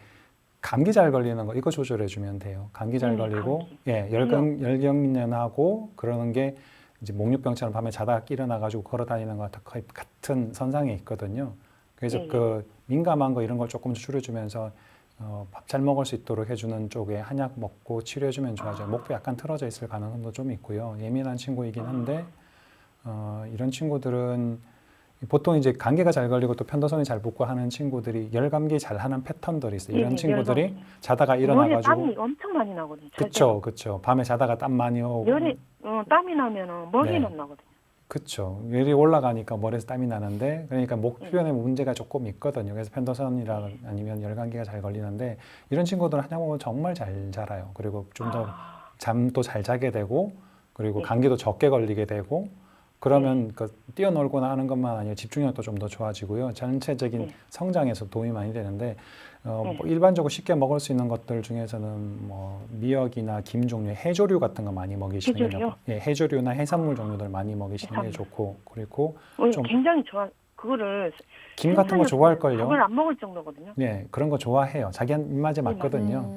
Speaker 2: 감기 잘 걸리는 거 이거 조절해 주면 돼요. 감기 잘 걸리고
Speaker 4: 감기.
Speaker 2: 예, 열경련하고 그러는 게 이제 목류병처럼 밤에 자다가 일어나 가지고 걸어 다니는 거랑 거의 같은 선상에 있거든요. 그래서
Speaker 4: 예,
Speaker 2: 그 민감한 거 이런 걸 조금 줄여 주면서 밥 잘 먹을 수 있도록 해 주는 쪽에 한약 먹고 치료해 주면 좋아져요. 목도 약간 틀어져 있을 가능성도 좀 있고요. 예민한 친구이긴 한데 이런 친구들은 보통 이제 감기가 잘 걸리고 또 편도선이 잘 붓고 하는 친구들이 열감기 잘 하는 패턴들이 있어요. 이런
Speaker 4: 예,
Speaker 2: 친구들이
Speaker 4: 열감기.
Speaker 2: 자다가 일어나
Speaker 4: 머리에
Speaker 2: 가지고
Speaker 4: 땀이 엄청 많이 나거든요. 잘
Speaker 2: 그쵸, 그쵸. 밤에 자다가 땀 많이 오고.
Speaker 4: 열에 땀이 나면은 머리에는
Speaker 2: 네.
Speaker 4: 나거든요.
Speaker 2: 그쵸. 열이 올라가니까 머리에서 땀이 나는데, 그러니까 목 주변에 문제가 조금 있거든요. 그래서 편도선이라 아니면 열감기가 잘 걸리는데, 이런 친구들은 한약 먹으면 정말 잘 자라요. 그리고 좀 더 잠도 잘 자게 되고, 그리고
Speaker 4: 네.
Speaker 2: 감기도 적게 걸리게 되고, 그러면 그 뛰어놀거나 하는 것만 아니라 집중력도 좀 더 좋아지고요. 전체적인
Speaker 4: 네.
Speaker 2: 성장에서 도움이 많이 되는데
Speaker 4: 네.
Speaker 2: 뭐 일반적으로 쉽게 먹을 수 있는 것들 중에서는 뭐 미역이나 김 종류, 해조류 같은 거 많이 먹이시는 게
Speaker 4: 해조류요?
Speaker 2: 좋고, 예, 해조류나 해산물 종류들 많이 먹이시는 게
Speaker 4: 해산물.
Speaker 2: 좋고, 그리고 좀
Speaker 4: 굉장히 좋아. 그거를
Speaker 2: 김 같은 거 좋아할 걸요.
Speaker 4: 밥을 안 먹을 정도거든요.
Speaker 2: 예, 그런 거 좋아해요. 자기 입맛에 맞거든요.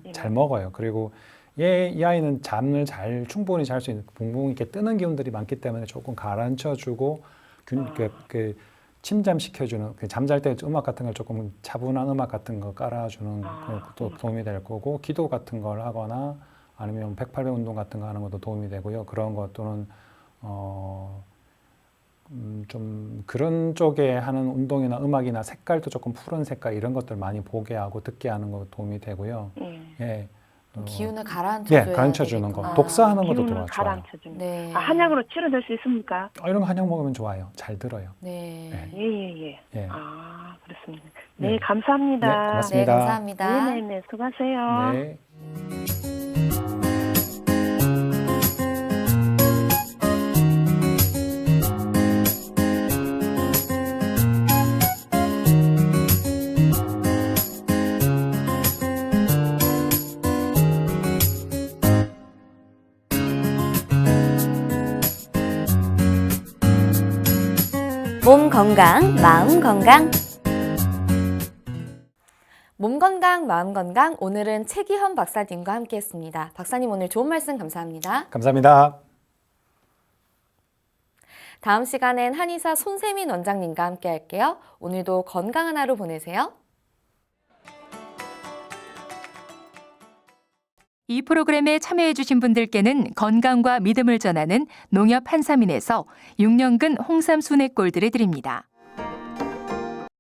Speaker 4: 예,
Speaker 2: 잘 먹어요. 그리고 이 아이는 잠을 충분히 잘 수 있는 붕붕 이렇게 뜨는 기운들이 많기 때문에 조금 가라앉혀주고 침잠 시켜주는 잠잘 때 음악 같은 걸 조금 차분한 음악 같은 거 깔아주는 것도 도움이 될 거고 기도 같은 걸 하거나 아니면 108배 운동 같은 거 하는 것도 도움이 되고요. 그런 것 또는 좀 그런 쪽에 하는 운동이나 음악이나 색깔도 조금 푸른 색깔 이런 것들 많이 보게 하고 듣게 하는 것도 도움이 되고요. 예.
Speaker 1: 기운을 가라앉혀줘야
Speaker 2: 가라앉혀주는
Speaker 1: 되겠구나.
Speaker 2: 거, 독서하는 것도
Speaker 4: 기운을
Speaker 2: 좋아요.
Speaker 4: 가라앉혀주는.
Speaker 1: 네.
Speaker 4: 한약으로 치료될 수 있습니까?
Speaker 2: 이런 거 한약 먹으면 좋아요. 잘 들어요.
Speaker 1: 네.
Speaker 2: 네.
Speaker 4: 예.
Speaker 2: 예.
Speaker 4: 아, 그렇습니다.
Speaker 2: 네.
Speaker 4: 네, 감사합니다.
Speaker 2: 네,
Speaker 1: 네,
Speaker 2: 고맙습니다.
Speaker 1: 감사합니다.
Speaker 4: 네, 수고하세요.
Speaker 2: 네.
Speaker 1: 몸 건강, 마음 건강. 몸 건강, 마음 건강. 오늘은 최기현 박사님과 함께했습니다. 박사님 오늘 좋은 말씀 감사합니다.
Speaker 2: 감사합니다.
Speaker 1: 다음 시간엔 한의사 손세민 원장님과 함께할게요. 오늘도 건강한 하루 보내세요.
Speaker 5: 이 프로그램에 참여해주신 분들께는 건강과 믿음을 전하는 농협 한삼인에서 6년근 홍삼 순회골드를 드립니다.